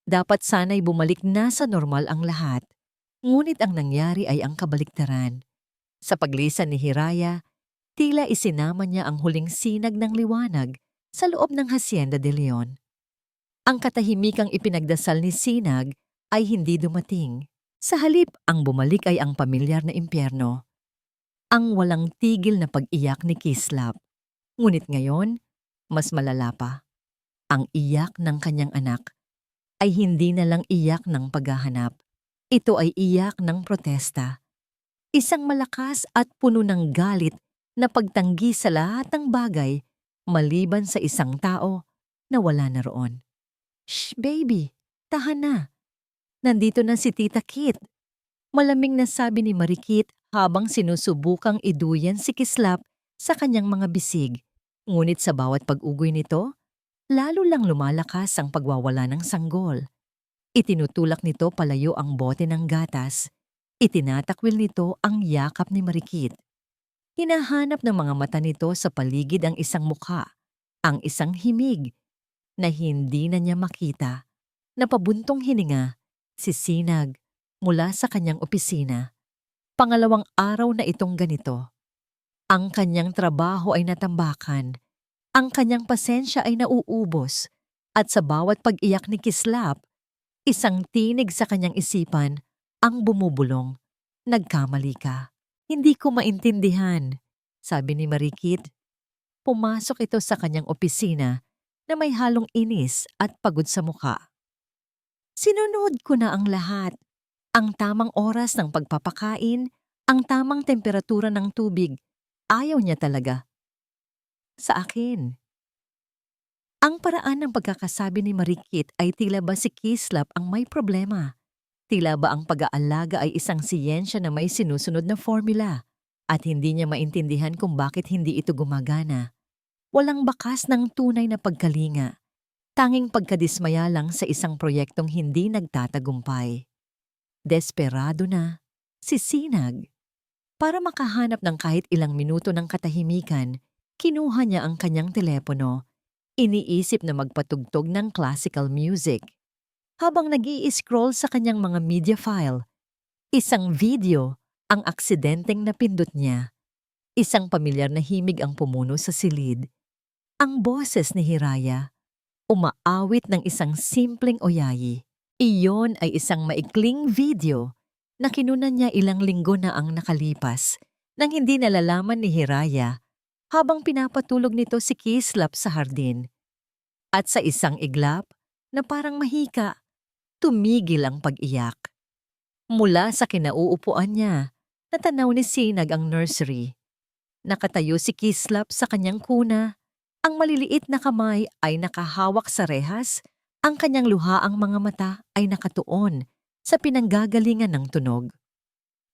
Dapat sana'y bumalik na sa normal ang lahat. Ngunit ang nangyari ay ang kabaliktaran. Sa paglisan ni Hiraya, tila isinama niya ang huling sinag ng liwanag sa loob ng Hacienda de Leon. Ang katahimikang ipinagdasal ni Sinag ay hindi dumating. Sa halip, ang bumalik ay ang pamilyar na impyerno. Ang walang tigil na pag-iyak ni Kislap. Ngunit ngayon, mas malala pa. Ang iyak ng kanyang anak ay hindi na lang iyak ng paghahanap. Ito ay iyak ng protesta. Isang malakas at puno ng galit na pagtanggi sa lahat ng bagay maliban sa isang tao na wala na roon. "Shh, baby, tahan na. Nandito na si Tita Kit." Malamig na sabi ni Marikit habang sinusubukang iduyan si Kislap sa kanyang mga bisig. Ngunit sa bawat pag-ugoy nito, lalo lang lumalakas ang pagwawala ng sanggol. Itinutulak nito palayo ang bote ng gatas. Itinatakwil nito ang yakap ni Marikit. Hinahanap ng mga mata nito sa paligid ang isang mukha, ang isang himig, na hindi na niya makita. Napabuntong hininga, si Sinag, mula sa kanyang opisina. Pangalawang araw na itong ganito. Ang kanyang trabaho ay natambakan. Ang kanyang pasensya ay nauubos. At sa bawat pag-iyak ni Kislap, isang tinig sa kanyang isipan ang bumubulong. "Nagkamali ka. Hindi ko maintindihan," sabi ni Marikit. Pumasok ito sa kanyang opisina na may halong inis at pagod sa mukha. "Sinunod ko na ang lahat. Ang tamang oras ng pagpapakain, ang tamang temperatura ng tubig. Ayaw niya talaga. Sa akin." Ang paraan ng pagkakasabi ni Marikit ay tila ba si Kislap ang may problema. Tila ba ang pag-aalaga ay isang siyensya na may sinusunod na formula at hindi niya maintindihan kung bakit hindi ito gumagana. Walang bakas ng tunay na pagkalinga. Tanging pagkadismaya lang sa isang proyektong hindi nagtatagumpay. Desperado na, si Sinag. Para makahanap ng kahit ilang minuto ng katahimikan, kinuha niya ang kanyang telepono. Iniisip na magpatugtog ng classical music. Habang nag-i-scroll sa kanyang mga media file, isang video ang aksidenteng napindot niya. Isang pamilyar na himig ang pumuno sa silid. Ang boses ni Hiraya, umaawit ng isang simpleng oyayi. Iyon ay isang maikling video na kinunan niya ilang linggo na ang nakalipas nang hindi nalalaman ni Hiraya habang pinapatulog nito si Kislap sa hardin. At sa isang iglap na parang mahika, tumigil ang pag-iyak. Mula sa kinauupuan niya, natanaw ni Sinag ang nursery. Nakatayo si Kislap sa kanyang kuna. Ang maliliit na kamay ay nakahawak sa rehas. Ang kanyang luhaang mga mata ay nakatuon sa pinanggagalingan ng tunog.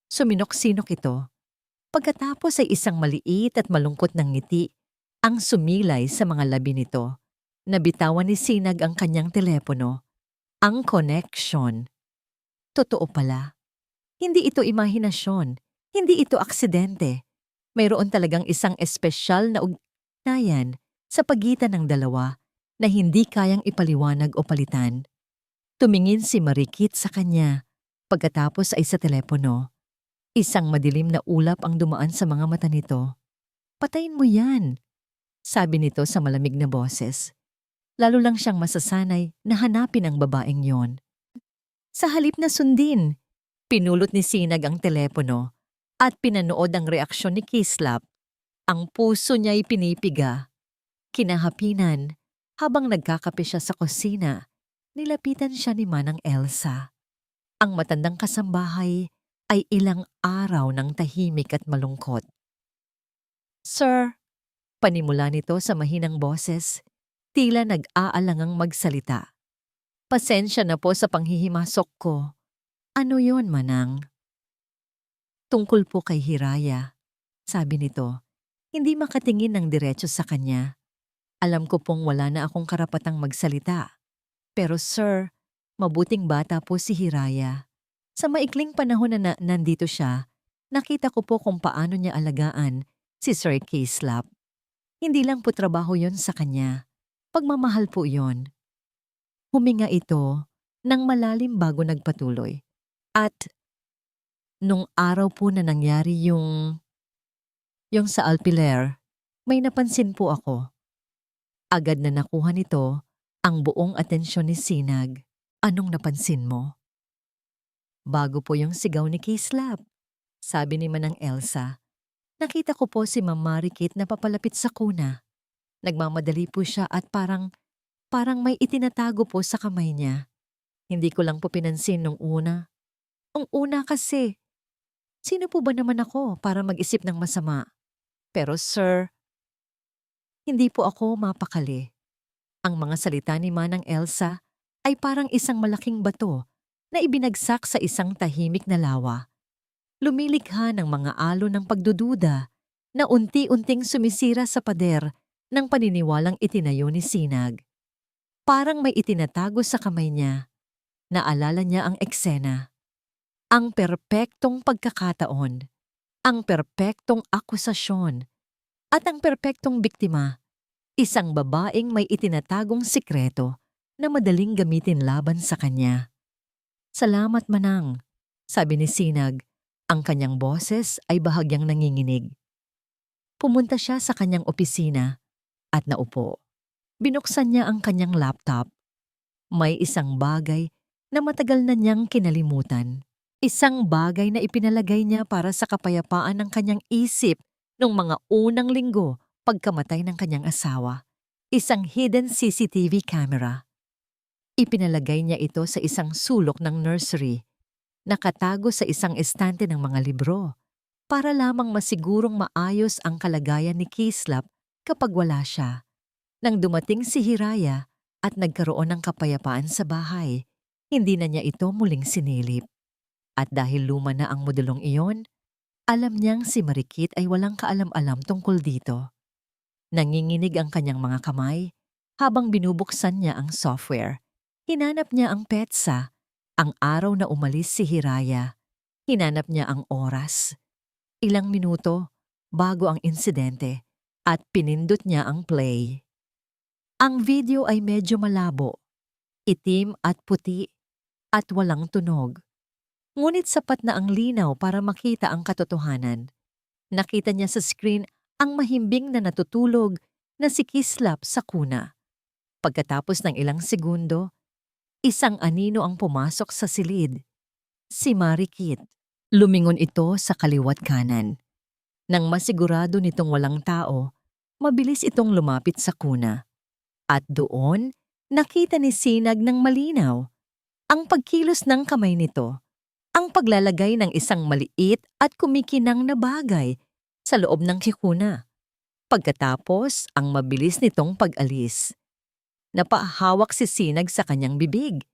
Suminok-sinok ito. Pagkatapos ay isang maliit at malungkot ng ngiti ang sumilay sa mga labi nito. Nabitawan ni Sinag ang kanyang telepono. Ang connection. Totoo pala. Hindi ito imahinasyon. Hindi ito aksidente. Mayroon talagang isang espesyal na ugnayan sa pagitan ng dalawa na hindi kayang ipaliwanag o palitan. Tumingin si Marikit sa kanya. Pagkatapos ay sa telepono. Isang madilim na ulap ang dumaan sa mga mata nito. "Patayin mo yan," sabi nito sa malamig na boses. Lalo lang siyang masasanay na hanapin ang babaeng yon. Sa halip na sundin, pinulot ni Sinag ang telepono at pinanood ang reaksyon ni Kislap. Ang puso niya'y pinipiga. Kinahapinan, habang nagkakape siya sa kusina, nilapitan siya ni Manang Elsa. Ang matandang kasambahay ay ilang araw ng tahimik at malungkot. "Sir," panimula nito sa mahinang boses, tila nag-aalangang magsalita. "Pasensya na po sa panghihimasok ko." "Ano yon, Manang?" "Tungkol po kay Hiraya," sabi nito, hindi makatingin ng diretso sa kanya. "Alam ko pong wala na akong karapatang magsalita. Pero sir, mabuting bata po si Hiraya. Sa maikling panahon na nandito siya, nakita ko po kung paano niya alagaan si Sir K-Slap. Hindi lang po trabaho yon sa kanya. Pagmamahal po yon. Huminga ito ng malalim bago nagpatuloy. At nung araw po na nangyari yung sa Alpiler, may napansin po ako. Agad na nakuha nito ang buong atensyon ni Sinag. Anong napansin mo? Bago po yung sigaw ni K-Slap. Sabi ni Manang Elsa. Nakita ko po si Ma'am Marikit na papalapit sa kuna. Nagmamadali po siya at parang may itinatago po sa kamay niya. Hindi ko lang po pinansin nung una. Ang una kasi, sino po ba naman ako para mag-isip ng masama? Pero sir, hindi po ako mapakali. Ang mga salita ni Manang Elsa ay parang isang malaking bato na ibinagsak sa isang tahimik na lawa. Lumilikha ng mga alon ng pagdududa na unti-unting sumisira sa pader ng paniniwalang itinayo ni Sinag. Parang may itinatago sa kamay niya. Naalala niya ang eksena. Ang perpektong pagkakataon, ang perpektong akusasyon, at ang perpektong biktima. Isang babaeng may itinatagong sikreto na madaling gamitin laban sa kanya. Salamat Manang, sabi ni Sinag. Ang kanyang boses ay bahagyang nanginginig. Pumunta siya sa kanyang opisina at naupo. Binuksan niya ang kanyang laptop. May isang bagay na matagal na niyang kinalimutan. Isang bagay na ipinalagay niya para sa kapayapaan ng kanyang isip noong mga unang linggo pagkamatay ng kanyang asawa. Isang hidden CCTV camera. Ipinalagay niya ito sa isang sulok ng nursery. Nakatago sa isang estante ng mga libro para lamang masigurong maayos ang kalagayan ni K-Slap kapag wala siya. Nang dumating si Hiraya at nagkaroon ng kapayapaan sa bahay, hindi na niya ito muling sinilip. At dahil luma na ang modulong iyon, alam niyang si Marikit ay walang kaalam-alam tungkol dito. Nanginginig ang kanyang mga kamay habang binubuksan niya ang software. Hinanap niya ang petsa, ang araw na umalis si Hiraya. Hinanap niya ang oras. Ilang minuto bago ang insidente at pinindot niya ang play. Ang video ay medyo malabo, itim at puti at walang tunog. Ngunit sapat na ang linaw para makita ang katotohanan. Nakita niya sa screen ang mahimbing na natutulog na si K-Slap sa kuna. Pagkatapos ng ilang segundo, isang anino ang pumasok sa silid. Si Marikit. Lumingon ito sa kaliwat kanan. Nang masigurado nitong walang tao, mabilis itong lumapit sa kuna. At doon, nakita ni Sinag ng malinaw. Ang pagkilos ng kamay nito, ang paglalagay ng isang maliit at kumikinang na bagay sa loob ng kikuna. Pagkatapos, ang mabilis nitong pag-alis. Napahawak si Sinag sa kanyang bibig.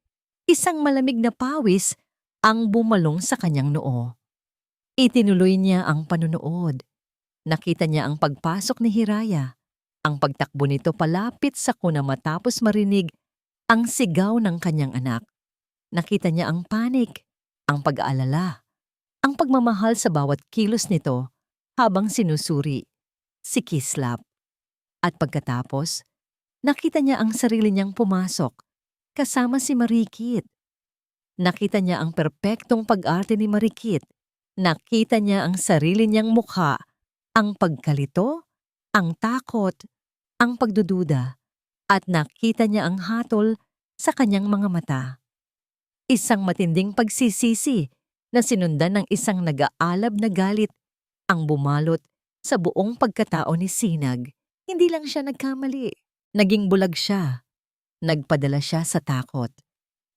Isang malamig na pawis ang bumalong sa kanyang noo. Itinuloy niya ang panunood. Nakita niya ang pagpasok ni Hiraya. Ang pagtakbo nito palapit sa kuna matapos marinig ang sigaw ng kanyang anak. Nakita niya ang panik, ang pag-aalala, ang pagmamahal sa bawat kilos nito habang sinusuri si K-Slap. At pagkatapos, nakita niya ang sarili niyang pumasok, kasama si Marikit. Nakita niya ang perpektong pag-arte ni Marikit. Nakita niya ang sarili niyang mukha, ang pagkalito, ang takot, ang pagdududa, at nakita niya ang hatol sa kanyang mga mata. Isang matinding pagsisisi na sinundan ng isang nag-aalab na galit ang bumalot sa buong pagkatao ni Sinag. Hindi lang siya nagkamali. Naging bulag siya. Nagpadala siya sa takot.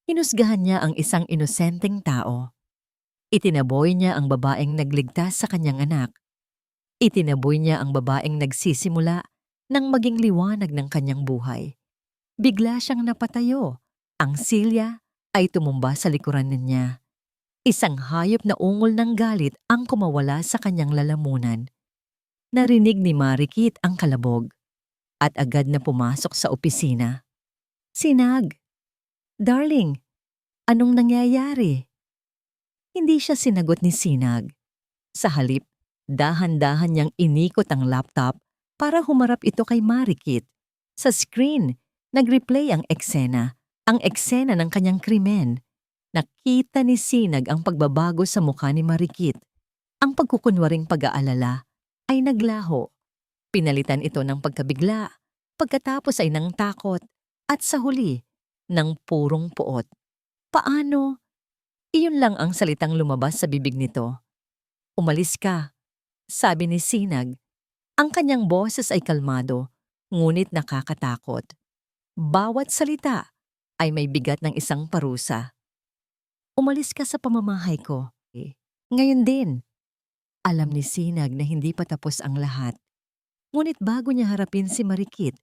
Hinusgahan niya ang isang inosenteng tao. Itinaboy niya ang babaeng nagligtas sa kanyang anak. Itinaboy niya ang babaeng nagsisimula ng maging liwanag ng kanyang buhay. Bigla siyang napatayo. Ang silya ay tumumba sa likuran niya. Isang hayop na ungol ng galit ang kumawala sa kanyang lalamunan. Narinig ni Marikit ang kalabog at agad na pumasok sa opisina. Sinag, darling, anong nangyayari? Hindi siya sinagot ni Sinag. Sa halip, dahan-dahan niyang inikot ang laptop para humarap ito kay Marikit. Sa screen, nag-replay ang eksena ng kanyang krimen. Nakita ni Sinag ang pagbabago sa mukha ni Marikit. Ang pagkukunwaring pag-aalala ay naglaho. Pinalitan ito ng pagkabigla, pagkatapos ay ng takot, at sa huli, ng purong puot. Paano? Iyon lang ang salitang lumabas sa bibig nito. Umalis ka, sabi ni Sinag. Ang kanyang boses ay kalmado, ngunit nakakatakot. Bawat salita ay may bigat ng isang parusa. Umalis ka sa pamamahay ko. Ngayon din. Alam ni Sinag na hindi pa tapos ang lahat. Ngunit bago niya harapin si Marikit,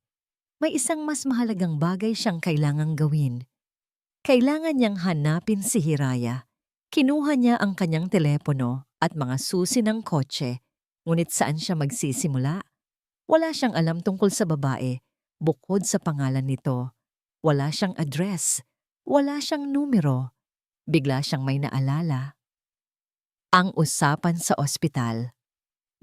may isang mas mahalagang bagay siyang kailangang gawin. Kailangan niyang hanapin si Hiraya. Kinuha niya ang kanyang telepono at mga susi ng kotse, ngunit saan siya magsisimula? Wala siyang alam tungkol sa babae, bukod sa pangalan nito. Wala siyang address, wala siyang numero. Bigla siyang may naalala. Ang usapan sa ospital.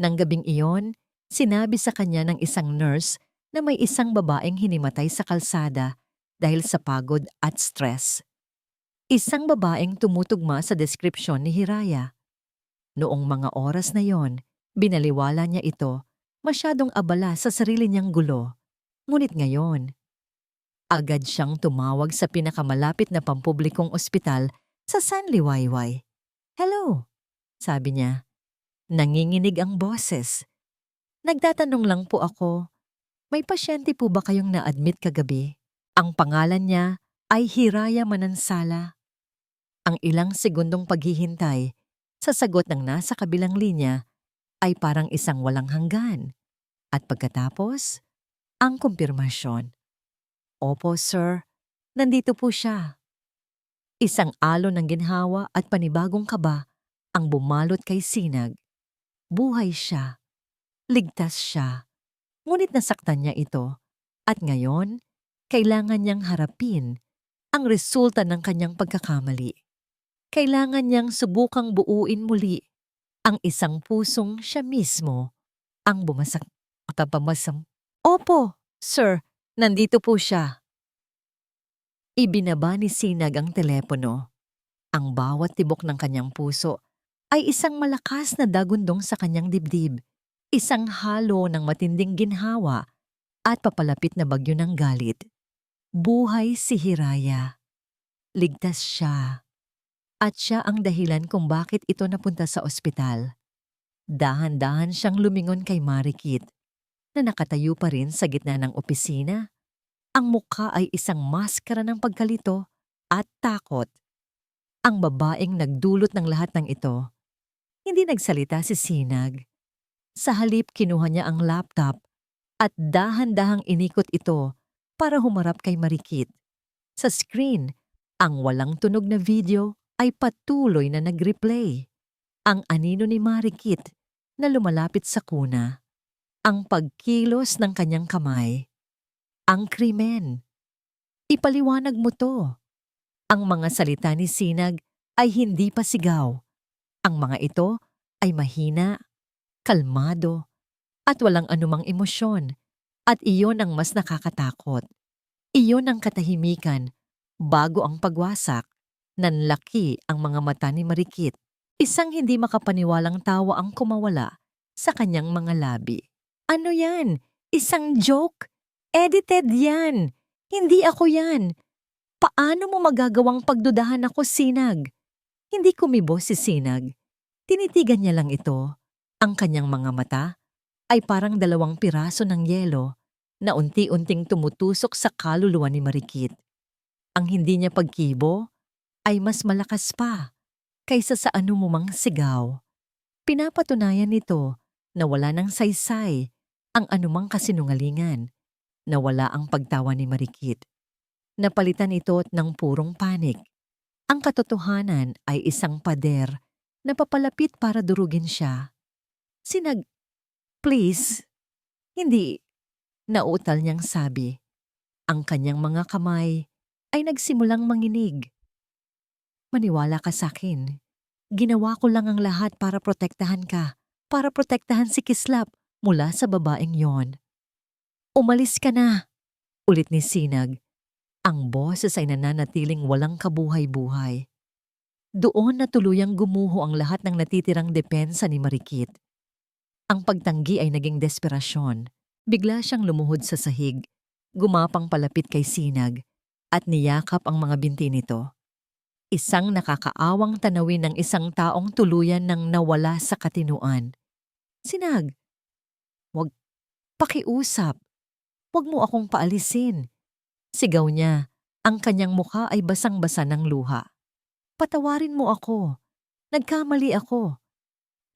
Nang gabing iyon, sinabi sa kanya ng isang nurse na may isang babaeng hinimatay sa kalsada dahil sa pagod at stress. Isang babaeng tumutugma sa deskripsyon ni Hiraya. Noong mga oras na yon, binaliwala niya ito, masyadong abala sa sarili niyang gulo. Ngunit ngayon, agad siyang tumawag sa pinakamalapit na pampublikong ospital sa San Liwayway. "Hello," sabi niya. Nanginginig ang boses. "Nagtatanong lang po ako, may pasyente po ba kayong na-admit kagabi?" Ang pangalan niya ay Hiraya Manansala. Ang ilang segundong paghihintay sa sagot ng nasa kabilang linya ay parang isang walang hanggan. At pagkatapos, ang kumpirmasyon. "Opo, sir. Nandito po siya." Isang alon ng ginhawa at panibagong kaba ang bumalot kay Sinag. Buhay siya. Ligtas siya. Ngunit nasaktan niya ito. At ngayon, kailangan niyang harapin ang resulta ng kanyang pagkakamali. Kailangan niyang subukang buuin muli ang isang pusong siya mismo ang bumasak. "Opo, sir. Nandito po siya." Ibinaba ni Sinag ang telepono. Ang bawat tibok ng kanyang puso ay isang malakas na dagundong sa kanyang dibdib, isang halo ng matinding ginhawa at papalapit na bagyo ng galit. Buhay si Hiraya. Ligtas siya. At siya ang dahilan kung bakit ito napunta sa ospital. Dahan-dahan siyang lumingon kay Marikit, na nakatayo pa rin sa gitna ng opisina. Ang mukha ay isang maskara ng pagkalito at takot. Ang babaeng nagdulot ng lahat ng ito. Hindi nagsalita si Sinag. Sa halip kinuha niya ang laptop at dahan-dahang inikot ito para humarap kay Marikit. Sa screen, ang walang tunog na video ay patuloy na nag-replay. Ang anino ni Marikit na lumalapit sa kuna. Ang pagkilos ng kanyang kamay. Ang krimen. "Ipaliwanag mo to." Ang mga salita ni Sinag ay hindi pa sigaw. Ang mga ito ay mahina, kalmado, at walang anumang emosyon. At iyon ang mas nakakatakot. Iyon ang katahimikan bago ang pagwasak. Nanlaki ang mga mata ni Marikit. Isang hindi makapaniwalang tawa ang kumawala sa kanyang mga labi. "Ano yan? Isang joke? Edited yan. Hindi ako yan. Paano mo magagawang pagdudahan ako, Sinag?" Hindi kumibo si Sinag. Tinitigan niya lang ito. Ang kanyang mga mata ay parang 2 piraso ng yelo na unti-unting tumutusok sa kaluluwa ni Marikit. Ang hindi niya pagkibo ay mas malakas pa kaysa sa anumang sigaw. Pinapatunayan nito na wala ng saysay ang anumang kasinungalingan, na wala ang pagtawa ni Marikit. Napalitan ito ng purong panik. Ang katotohanan ay isang pader na papalapit para durugin siya. "Sinag, please." "Hindi," nauutal niyang sabi. Ang kanyang mga kamay ay nagsimulang manginig. "Maniwala ka sa akin. Ginawa ko lang ang lahat para protektahan ka, para protektahan si Kislap mula sa babaeng yon. Umalis ka na, ulit ni Sinag. Ang boses ay nananatiling walang kabuhay-buhay. Doon na tuluyang gumuho ang lahat ng natitirang depensa ni Marikit. Ang pagtanggi ay naging desperasyon. Bigla siyang lumuhod sa sahig, gumapang palapit kay Sinag, at niyakap ang mga binti nito. Isang nakakaawang tanawin ng isang taong tuluyan nang nawala sa katinuan. Sinag, wag pakiusap. Wag mo akong paalisin. Sigaw niya, ang kanyang mukha ay basang-basa ng luha. Patawarin mo ako. Nagkamali ako.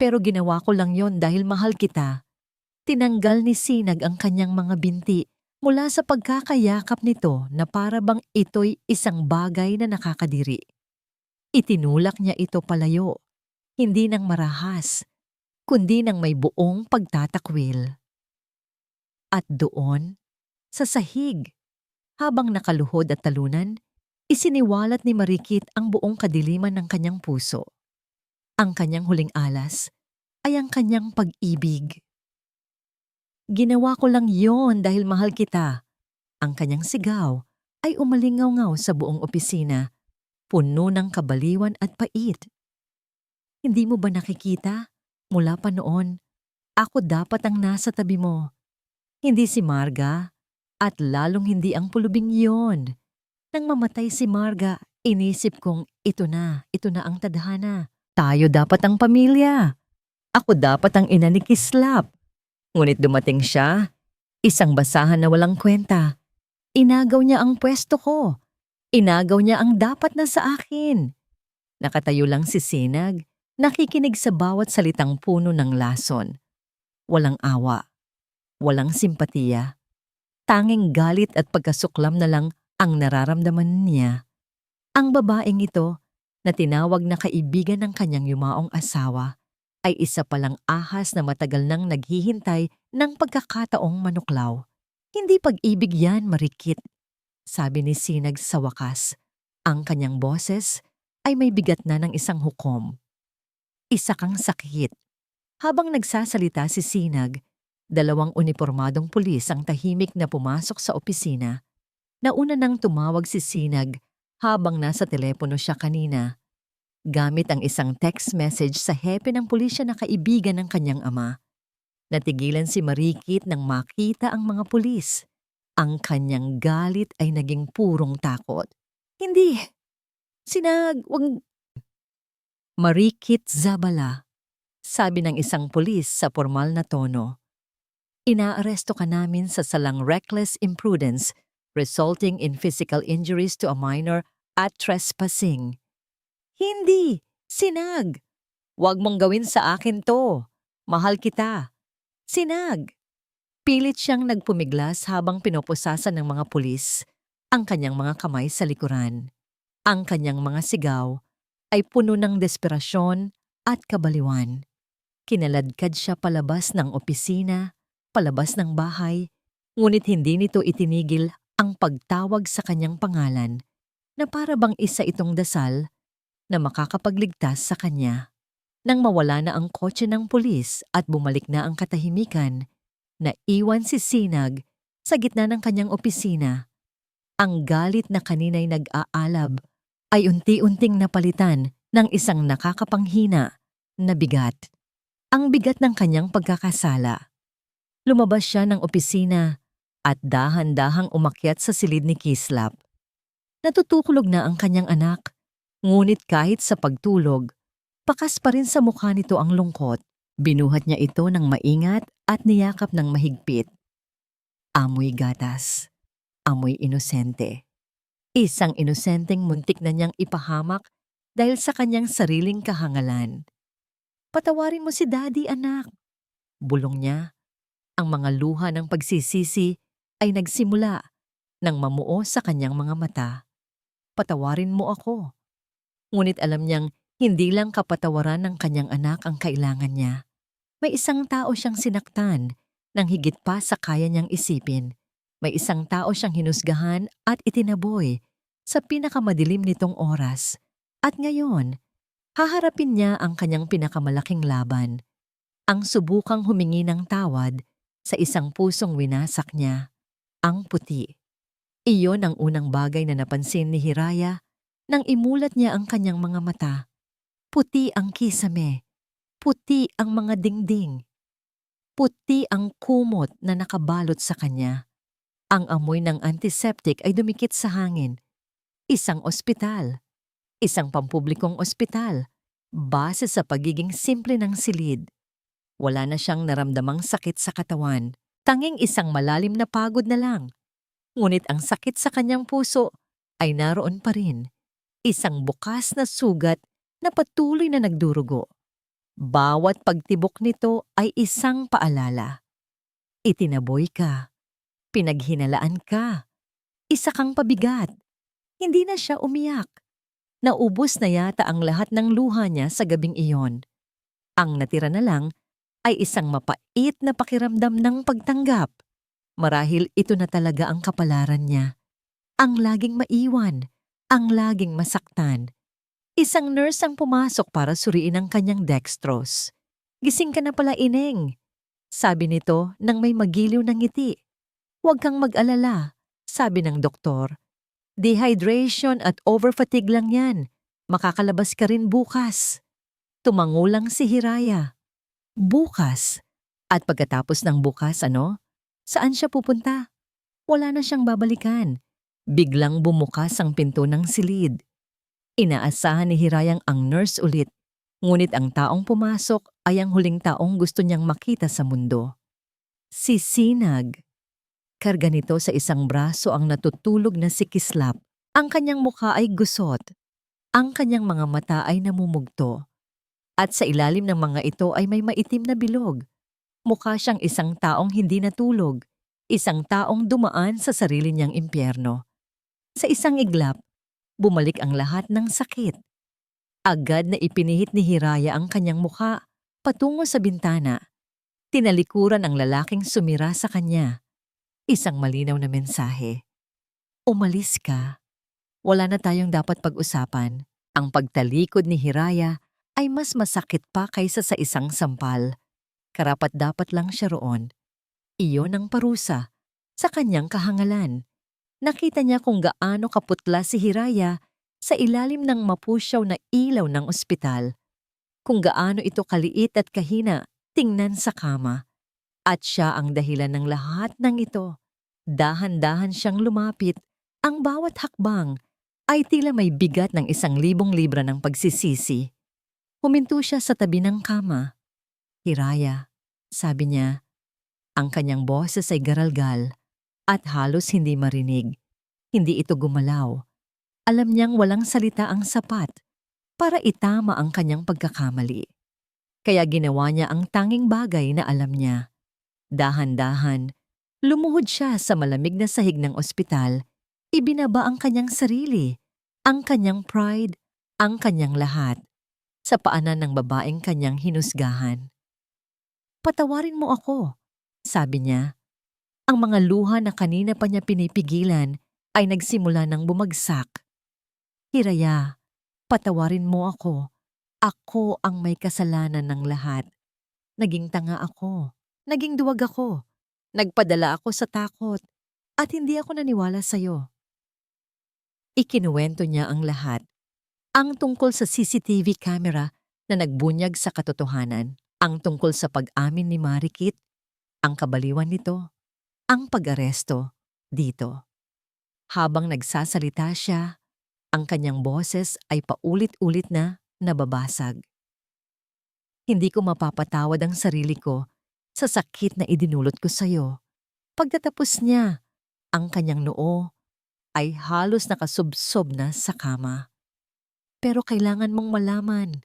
Pero ginawa ko lang yon dahil mahal kita. Tinanggal ni Sinag ang kanyang mga binti mula sa pagkakayakap nito na para bang ito'y isang bagay na nakakadiri. Itinulak niya ito palayo, hindi ng marahas, kundi ng may buong pagtatakwil. At doon, sa sahig, habang nakaluhod at talunan, isiniwalat ni Marikit ang buong kadiliman ng kanyang puso. Ang kanyang huling alas ay ang kanyang pag-ibig. Ginawa ko lang yon dahil mahal kita. Ang kanyang sigaw ay umalingaw-ngaw sa buong opisina, puno ng kabaliwan at pait. Hindi mo ba nakikita? Mula pa noon, ako dapat ang nasa tabi mo. Hindi si Marga, at lalong hindi ang pulubing yon. Nang mamatay si Marga, inisip kong ito na ang tadhana. Tayo dapat ang pamilya. Ako dapat ang ina ni Kislap. Ngunit dumating siya, isang basahan na walang kwenta. Inagaw niya ang pwesto ko. Inagaw niya ang dapat na sa akin. Nakatayo lang si Sinag, nakikinig sa bawat salitang puno ng lason. Walang awa, walang simpatiya. Tanging galit at pagkasuklam na lang ang nararamdaman niya. Ang babaeng ito, na tinawag na kaibigan ng kanyang yumaong asawa, ay isa palang ahas na matagal nang naghihintay ng pagkakataong manuklaw. Hindi pag-ibig yan, Marikit, sabi ni Sinag sa wakas. Ang kanyang boses ay may bigat na ng isang hukom. Isa kang sakit. Habang nagsasalita si Sinag, dalawang unipormadong pulis ang tahimik na pumasok sa opisina. Nauna nang tumawag si Sinag habang nasa telepono siya kanina. Gamit ang isang text message sa hepe ng pulisya na kaibigan ng kanyang ama. Natigilan si Marikit nang makita ang mga pulis. Ang kanyang galit ay naging purong takot. Hindi! Sinag, wag... Marikit Zabala, sabi ng isang pulis sa formal na tono. Inaaresto ka namin sa salang reckless imprudence resulting in physical injuries to a minor at trespassing. Hindi! Sinag! Huwag mong gawin sa akin to. Mahal kita. Sinag! Pilit siyang nagpumiglas habang pinoposasan ng mga pulis ang kanyang mga kamay sa likuran. Ang kanyang mga sigaw ay puno ng desperasyon at kabaliwan. Kinaladkad siya palabas ng opisina, palabas ng bahay, ngunit hindi nito itinigil ang pagtawag sa kanyang pangalan na para bang isa itong dasal na makakapagligtas sa kanya. Nang mawala na ang kotse ng pulis at bumalik na ang katahimikan, naiwan si Sinag sa gitna ng kanyang opisina. Ang galit na kanina'y nag-aalab ay unti-unting napalitan ng isang nakakapanghina na bigat. Ang bigat ng kanyang pagkakasala. Lumabas siya ng opisina at dahan-dahang umakyat sa silid ni Kislap. Natutuklog na ang kanyang anak, ngunit kahit sa pagtulog, pakas pa rin sa mukha nito ang lungkot. Binuhat niya ito ng maingat at niyakap ng mahigpit. Amoy gatas. Amoy inosente. Isang inosenteng muntik na niyang ipahamak dahil sa kanyang sariling kahangalan. Patawarin mo si Daddy, anak. Bulong niya. Ang mga luha ng pagsisisi ay nagsimula nang mamuo sa kanyang mga mata. Patawarin mo ako. Ngunit alam niyang hindi lang kapatawaran ng kanyang anak ang kailangan niya. May isang tao siyang sinaktan nang higit pa sa kaya niyang isipin. May isang tao siyang hinusgahan at itinaboy sa pinakamadilim nitong oras. At ngayon, Haharapin niya ang kanyang pinakamalaking laban, ang subukang humingi ng tawad sa isang pusong winasak niya, ang puti. Iyon ang unang bagay na napansin ni Hiraya nang imulat niya ang kanyang mga mata. Puti ang kisame, puti ang mga dingding, puti ang kumot na nakabalot sa kanya. Ang amoy ng antiseptic ay dumikit sa hangin. Isang ospital, isang pampublikong ospital, base sa pagiging simple ng silid. Wala na siyang naramdamang sakit sa katawan, tanging isang malalim na pagod na lang. Ngunit ang sakit sa kanyang puso ay naroon pa rin. Isang bukas na sugat na patuloy na nagdurugo. Bawat pagtibok nito ay isang paalala. Itinaboy ka, pinaghinalaan ka, isa kang pabigat. Hindi na siya umiyak. Naubos na yata ang lahat ng luha niya sa gabing iyon. Ang natira na lang ay isang mapait na pakiramdam ng pagtanggap. Marahil ito na talaga ang kapalaran niya. Ang laging maiwan, ang laging masaktan. Isang nurse ang pumasok para suriin ang kanyang dextrose. "Gising ka na pala, Ineng," sabi nito nang may magiliw na ngiti. "Huwag kang mag-alala," sabi ng doktor. "Dehydration at overfatigue lang yan. Makakalabas ka rin bukas." Tumangulang si Hiraya. Bukas? At pagkatapos ng bukas, ano? Saan siya pupunta? Wala na siyang babalikan. Biglang bumukas ang pinto ng silid. Inaasahan ni Hirayang ang nurse ulit, ngunit ang taong pumasok ay ang huling taong gusto niyang makita sa mundo. Si Sinag. Karga nito sa isang braso ang natutulog na si Kislap. Ang kanyang mukha ay gusot. Ang kanyang mga mata ay namumugto. At sa ilalim ng mga ito ay may maitim na bilog. Mukha siyang isang taong hindi natulog, isang taong dumaan sa sarili niyang impyerno. Sa isang iglap, bumalik ang lahat ng sakit. Agad na ipinihit ni Hiraya ang kanyang mukha patungo sa bintana. Tinalikuran ang lalaking sumira sa kanya. Isang malinaw na mensahe. "Umalis ka. Wala na tayong dapat pag-usapan." Ang pagtalikod ni Hiraya ay mas masakit pa kaysa sa isang sampal. Karapat-dapat lang siya roon. Iyon ang parusa sa kanyang kahangalan. Nakita niya kung gaano kaputla si Hiraya sa ilalim ng mapusyaw na ilaw ng ospital. Kung gaano ito kaliit at kahina tingnan sa kama. At siya ang dahilan ng lahat ng ito. Dahan-dahan siyang lumapit. Ang bawat hakbang ay tila may bigat ng 1,000 libra ng pagsisisi. Huminto siya sa tabi ng kama. "Hiraya," sabi niya. Ang kanyang boses ay garalgal at halos hindi marinig. Hindi ito gumalaw. Alam niyang walang salita ang sapat para itama ang kanyang pagkakamali. Kaya ginawa niya ang tanging bagay na alam niya. Dahan-dahan, lumuhod siya sa malamig na sahig ng ospital. Ibinaba ang kanyang sarili, ang kanyang pride, ang kanyang lahat, sa paanan ng babaeng kanyang hinusgahan. "Patawarin mo ako," sabi niya. Ang mga luha na kanina pa niya pinipigilan ay nagsimula ng bumagsak. "Hiraya, patawarin mo ako. Ako ang may kasalanan ng lahat. Naging tanga ako. Naging duwag ako. Nagpadala ako sa takot. At hindi ako naniwala sa'yo." Ikinuwento niya ang lahat. Ang tungkol sa CCTV camera na nagbunyag sa katotohanan. Ang tungkol sa pag-amin ni Marikit. Ang kabaliwan nito. Ang pag-aresto dito. Habang nagsasalita siya, ang kanyang boses ay paulit-ulit na nababasag. "Hindi ko mapapatawad ang sarili ko sa sakit na idinulot ko sa'yo." Pagtatapos niya, ang kanyang noo ay halos nakasubsob na sa kama. "Pero kailangan mong malaman.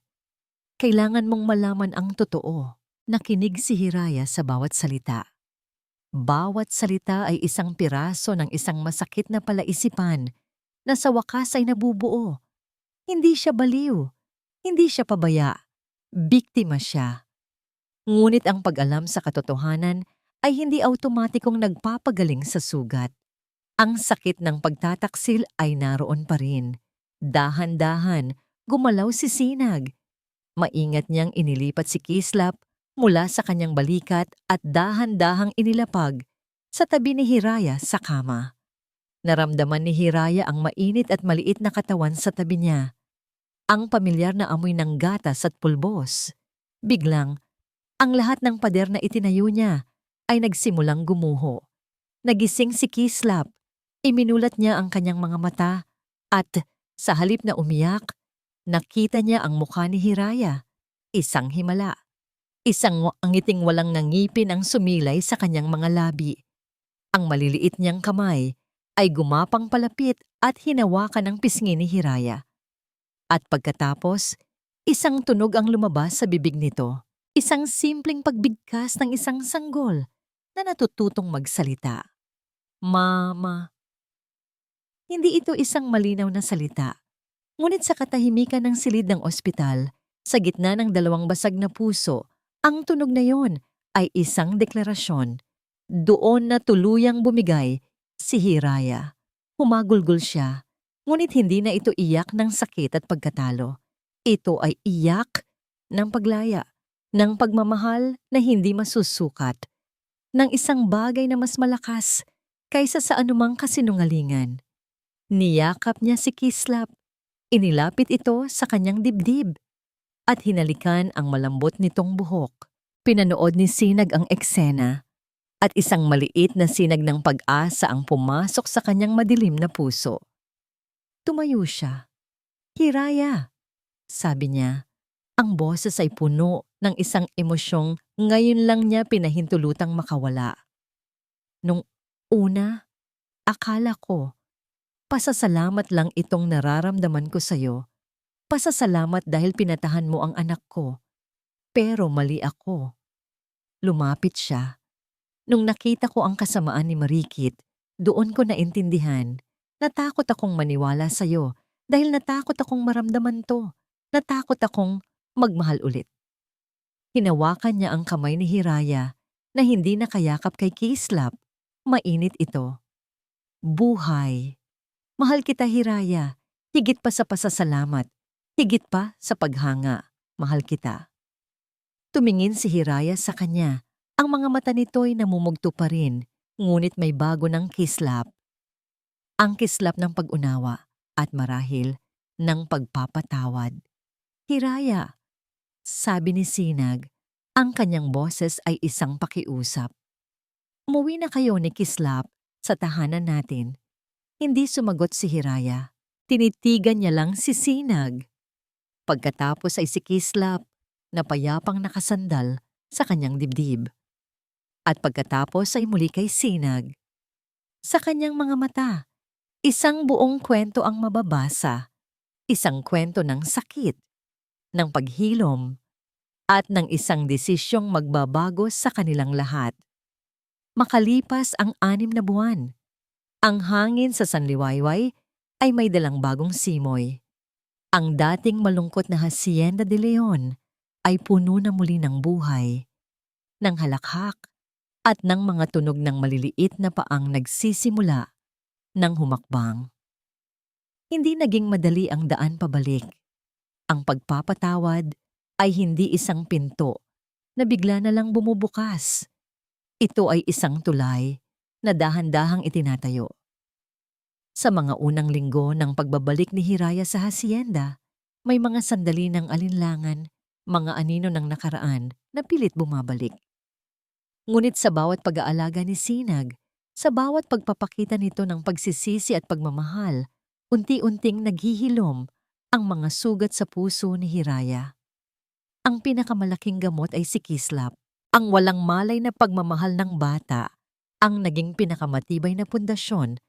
Kailangan mong malaman ang totoo." Nakinig si Hiraya sa bawat salita. Bawat salita ay isang piraso ng isang masakit na palaisipan na sa wakas ay nabubuo. Hindi siya baliw. Hindi siya pabaya. Biktima siya. Ngunit ang pag-alam sa katotohanan ay hindi automatikong nagpapagaling sa sugat. Ang sakit ng pagtataksil ay naroon pa rin. Dahan-dahan, Gumalaw si Sinag. Maingat niyang inilipat si Kislap mula sa kanyang balikat at dahan-dahang inilapag sa tabi ni Hiraya sa kama. Naramdaman ni Hiraya ang mainit at maliit na katawan sa tabi niya. Ang pamilyar na amoy ng gatas at pulbos. Biglang, ang lahat ng pader na itinayo niya ay nagsimulang gumuho. Nagising si Kislap. Iminulat niya ang kanyang mga mata at sa halip na umiyak, nakita niya ang mukha ni Hiraya. Isang himala. Isang ngiting walang nangipin ang sumilay sa kanyang mga labi. Ang maliliit niyang kamay ay gumapang palapit at hinawakan ang pisngi ni Hiraya. At pagkatapos, isang tunog ang lumabas sa bibig nito. Isang simpleng pagbigkas ng isang sanggol na natututong magsalita. Mama. Hindi ito isang malinaw na salita. Ngunit sa katahimikan ng silid ng ospital, sa gitna ng dalawang basag na puso, ang tunog na yon ay isang deklarasyon. Doon na tuluyang bumigay si Hiraya. Humagulgol siya, ngunit hindi na ito iyak ng sakit at pagkatalo. Ito ay iyak ng paglaya, ng pagmamahal na hindi masusukat, ng isang bagay na mas malakas kaysa sa anumang kasinungalingan. Niyakap niya si Kislap. Inilapit ito sa kanyang dibdib at hinalikan ang malambot nitong buhok. Pinanood ni Sinag ang eksena at isang maliit na sinag ng pag-asa ang pumasok sa kanyang madilim na puso. Tumayo siya. Hiraya, sabi niya. Ang boses ay puno ng isang emosyong ngayon lang niya pinahintulutang makawala. Nung una, akala ko, pasasalamat lang itong nararamdaman ko sa'yo. Pasasalamat dahil pinatahan mo ang anak ko. Pero mali ako. Lumapit siya. Nung nakita ko ang kasamaan ni Marikit, doon ko naintindihan. Natakot akong maniwala sa'yo dahil natakot akong maramdaman to. Natakot akong magmahal ulit. Hinawakan niya ang kamay ni Hiraya na hindi nakayakap kay Kislap. Mainit ito. Buhay. Mahal kita, Hiraya. Higit pa sa pasasalamat. Higit pa sa paghanga. Mahal kita. Tumingin si Hiraya sa kanya. Ang mga mata nito'y namumugto pa rin, ngunit may bago ng kislap. Ang kislap ng pag-unawa at marahil ng pagpapatawad. Hiraya, sabi ni Sinag, ang kanyang boses ay isang pakiusap. Umuwi na kayo ni Kislap sa tahanan natin. Hindi sumagot si Hiraya. Tinitigan niya lang si Sinag. Pagkatapos ay si Kislap na payapang nakasandal sa kanyang dibdib. At pagkatapos ay muli kay Sinag. Sa kanyang mga mata, isang buong kwento ang mababasa. Isang kwento ng sakit, ng paghilom, at ng isang desisyong magbabago sa kanilang lahat. Makalipas ang 6 na buwan, ang hangin sa Sanliwayway ay may dalang bagong simoy. Ang dating malungkot na Hacienda de Leon ay puno na muli ng buhay, ng halakhak, at ng mga tunog ng maliliit na paang nagsisimula ng humakbang. Hindi naging madali ang daan pabalik. Ang pagpapatawad ay hindi isang pinto na bigla na lang bumubukas. Ito ay isang tulay na dahan-dahang itinatayo. Sa mga unang linggo ng pagbabalik ni Hiraya sa hacienda, may mga sandali ng alinlangan, mga anino ng nakaraan na pilit bumabalik. Ngunit sa bawat pag-aalaga ni Sinag, sa bawat pagpapakita nito ng pagsisisi at pagmamahal, unti-unting naghihilom ang mga sugat sa puso ni Hiraya. Ang pinakamalaking gamot ay si Kislap, ang walang malay na pagmamahal ng bata, ang naging pinakamatibay na pundasyon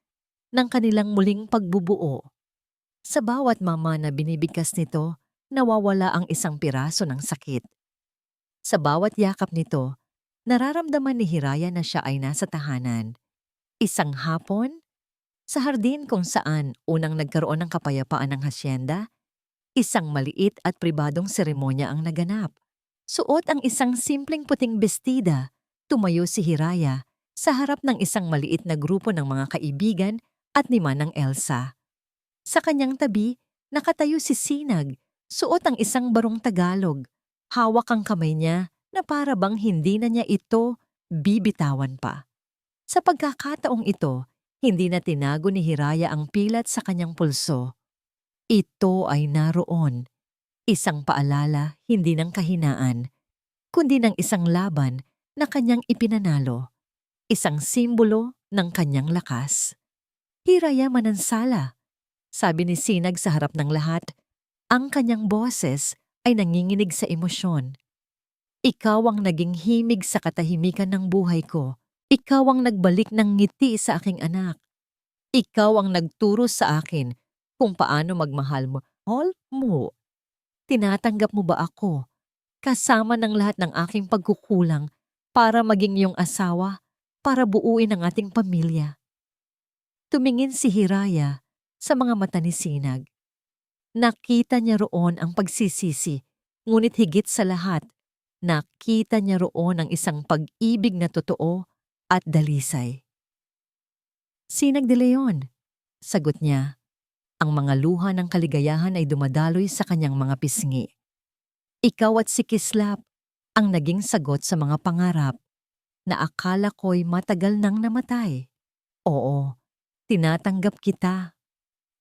ng kanilang muling pagbubuo. Sa bawat mama na binibigkas nito, nawawala ang isang piraso ng sakit. Sa bawat yakap nito, nararamdaman ni Hiraya na siya ay nasa tahanan. Isang hapon, sa hardin kung saan unang nagkaroon ng kapayapaan ng hacienda, isang maliit at pribadong seremonya ang naganap. Suot ang isang simpleng puting bestida, tumayo si Hiraya sa harap ng isang maliit na grupo ng mga kaibigan at ni Manang Elsa. Sa kanyang tabi, nakatayo si Sinag Suot ang isang barong Tagalog. Hawak ang kamay niya na para bang hindi na niya ito bibitawan pa. Sa pagkakataong ito, hindi na tinago ni Hiraya ang pilat sa kanyang pulso. Ito ay naroon. Isang paalala hindi ng kahinaan, kundi ng isang laban na kanyang ipinanalo. Isang simbolo ng kanyang lakas. Hiraya manansala, sabi ni Sinag sa harap ng lahat. Ang kanyang boses ay nanginginig sa emosyon. Ikaw ang naging himig sa katahimikan ng buhay ko. Ikaw ang nagbalik ng ngiti sa aking anak. Ikaw ang nagturo sa akin kung paano magmahal mo. Mo. Tinatanggap mo ba ako, kasama ng lahat ng aking pagkukulang, para maging iyong asawa, para buuin ang ating pamilya? Tumingin si Hiraya sa mga mata ni Sinag. Nakita niya roon ang pagsisisi, ngunit higit sa lahat, nakita niya roon ang isang pag-ibig na totoo at dalisay. Sinag de Leon, sagot niya. Ang mga luha ng kaligayahan ay dumadaloy sa kanyang mga pisngi. Ikaw at si Kislap ang naging sagot sa mga pangarap na akala ko'y matagal nang namatay. Oo, tinatanggap kita.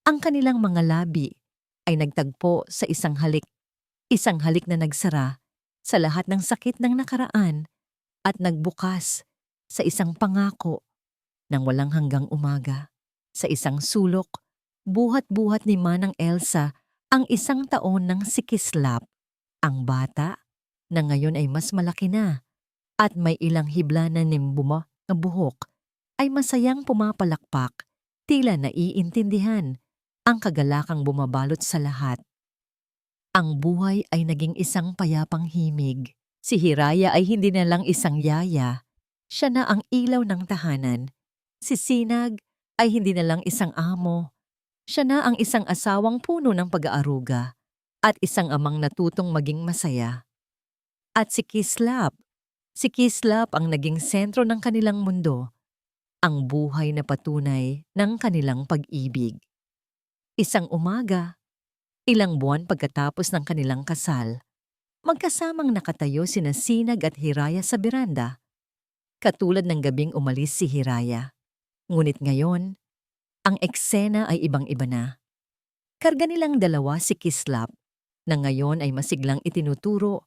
Ang kanilang mga labi ay nagtagpo sa isang halik na nagsara sa lahat ng sakit ng nakaraan at nagbukas sa isang pangako ng walang hanggang umaga. Sa isang sulok, buhat-buhat ni Manang Elsa ang 1 taon ng si Kislap. Ang bata na ngayon ay mas malaki na at may ilang hibla na nimbuma na buhok ay masayang pumapalakpak, tila naiintindihan ang kagalakang bumabalot sa lahat. Ang buhay ay naging isang payapang himig. Si Hiraya ay hindi na lang isang yaya. Siya na ang ilaw ng tahanan. Si Sinag ay hindi na lang isang amo. Siya na ang isang asawang puno ng pag-aaruga at isang amang natutong maging masaya. At si Kislap ang naging sentro ng kanilang mundo, ang buhay na patunay ng kanilang pag-ibig. Isang umaga, ilang buwan pagkatapos ng kanilang kasal, magkasamang nakatayo sina Sinag at Hiraya sa beranda. Katulad ng gabing umalis si Hiraya. Ngunit ngayon, ang eksena ay ibang-iba na. Karga nilang dalawa si Kislap, na ngayon ay masiglang itinuturo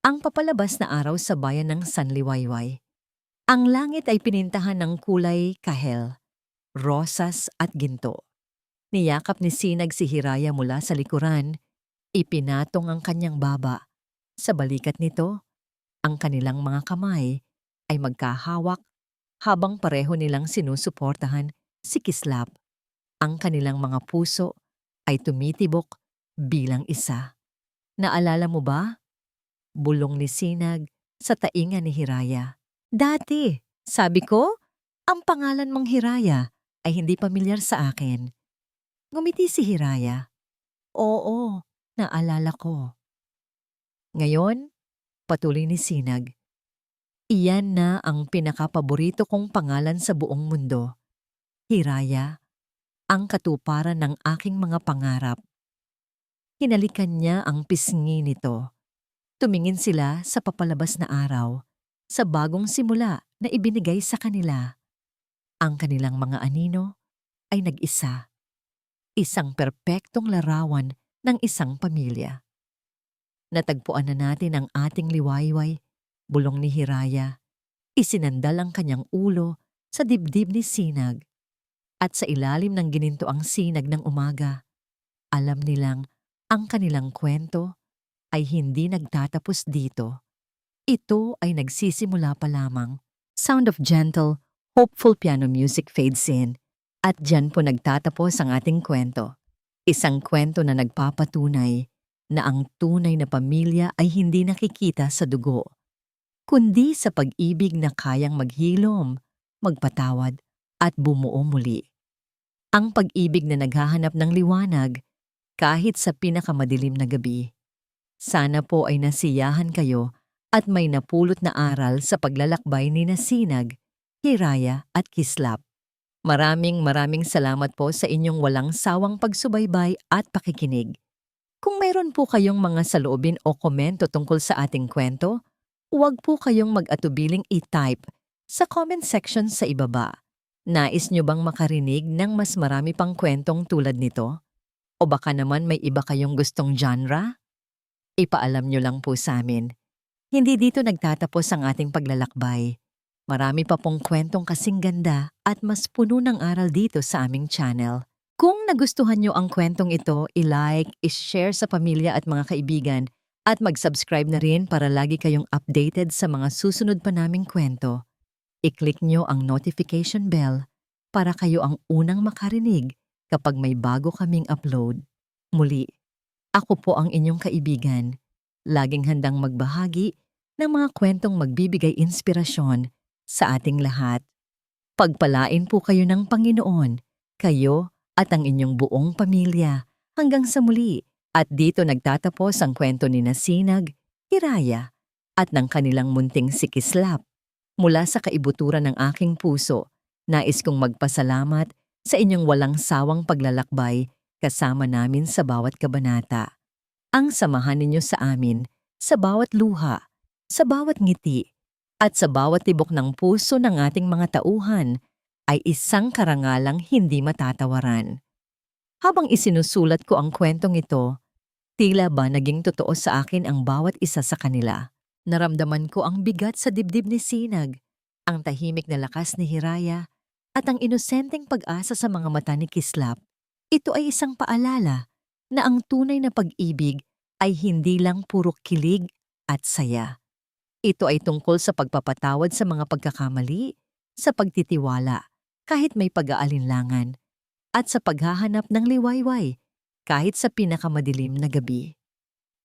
ang papalabas na araw sa bayan ng Sanliwayway. Ang langit ay pinintahan ng kulay kahel, rosas at ginto. Niyakap ni Sinag si Hiraya mula sa likuran, ipinatong ang kanyang baba. Sa balikat nito, ang kanilang mga kamay ay magkahawak habang pareho nilang sinusuportahan si Kislap. Ang kanilang mga puso ay tumitibok bilang isa. Naalala mo ba? Bulong ni Sinag sa tainga ni Hiraya. Dati, sabi ko, ang pangalan mong Hiraya ay hindi pamilyar sa akin. Ngumiti si Hiraya. Oo, naalala ko. Ngayon, patuloy ni Sinag, iyan na ang pinakapaborito kong pangalan sa buong mundo. Hiraya, ang katuparan ng aking mga pangarap. Hinalikan niya ang pisngi nito. Tumingin sila sa papalabas na araw, sa bagong simula na ibinigay sa kanila. Ang kanilang mga anino ay nag-isa. Isang perpektong larawan ng isang pamilya. Natagpuan na natin ang ating liwayway, bulong ni Hiraya. Isinandal ang kanyang ulo sa dibdib ni Sinag. At sa ilalim ng ginintoang sinag ng umaga, alam nilang ang kanilang kwento ay hindi nagtatapos dito. Ito ay nagsisimula pa lamang. Sound of gentle, hopeful piano music fades in. At dyan po nagtatapos ang ating kwento. Isang kwento na nagpapatunay na ang tunay na pamilya ay hindi nakikita sa dugo, kundi sa pag-ibig na kayang maghilom, magpatawad at bumuo muli. Ang pag-ibig na naghahanap ng liwanag kahit sa pinakamadilim na gabi. Sana po ay nasiyahan kayo at may napulot na aral sa paglalakbay ni Sinag, Hiraya at Kislap. Maraming salamat po sa inyong walang sawang pagsubaybay at pakikinig. Kung mayroon po kayong mga saloobin o komento tungkol sa ating kwento, huwag po kayong mag-atubiling i-type sa comment section sa ibaba. Nais nyo bang makarinig ng mas marami pang kwentong tulad nito? O baka naman may iba kayong gustong genre? Ipaalam nyo lang po sa amin. Hindi dito nagtatapos ang ating paglalakbay. Marami pa pong kwentong kasing ganda at mas puno ng aral dito sa aming channel. Kung nagustuhan nyo ang kwentong ito, i-like, i-share sa pamilya at mga kaibigan at mag-subscribe na rin para lagi kayong updated sa mga susunod pa naming kwento. I-click nyo ang notification bell para kayo ang unang makarinig kapag may bago kaming upload. Muli, ako po ang inyong kaibigan. Laging handang magbahagi ng mga kwentong magbibigay inspirasyon sa ating lahat. Pagpalain po kayo ng Panginoon, kayo at ang inyong buong pamilya. Hanggang sa muli, at dito nagtatapos ang kwento ni Sinag, Hiraya, at ng kanilang munting si Kislap. Mula sa kaibuturan ng aking puso, nais kong magpasalamat sa inyong walang sawang paglalakbay kasama namin sa bawat kabanata. Ang samahan ninyo sa amin sa bawat luha, sa bawat ngiti, at sa bawat tibok ng puso ng ating mga tauhan ay isang karangalang hindi matatawaran. Habang isinusulat ko ang kwentong ito, tila ba naging totoo sa akin ang bawat isa sa kanila. Naramdaman ko ang bigat sa dibdib ni Sinag, ang tahimik na lakas ni Hiraya, at ang inosenteng pag-asa sa mga mata ni Kislap. Ito ay isang paalala na ang tunay na pag-ibig ay hindi lang puro kilig at saya. Ito ay tungkol sa pagpapatawad sa mga pagkakamali, sa pagtitiwala, kahit may pag-aalinlangan, at sa paghahanap ng liwayway, kahit sa pinakamadilim na gabi.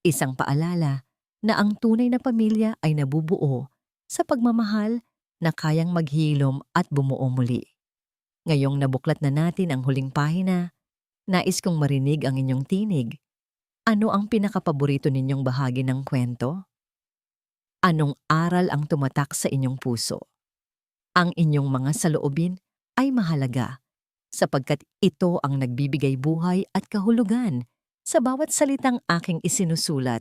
Isang paalala na ang tunay na pamilya ay nabubuo sa pagmamahal na kayang maghilom at bumuo muli. Ngayong nabuklat na natin ang huling pahina, nais kong marinig ang inyong tinig. Ano ang pinakapaborito ninyong bahagi ng kwento? Anong aral ang tumatak sa inyong puso? Ang inyong mga saloobin ay mahalaga sapagkat ito ang nagbibigay buhay at kahulugan sa bawat salitang aking isinusulat.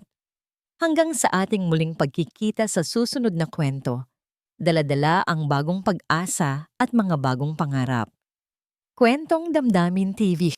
Hanggang sa ating muling pagkikita sa susunod na kwento, dala-dala ang bagong pag-asa at mga bagong pangarap. Kwentong Damdamin TV.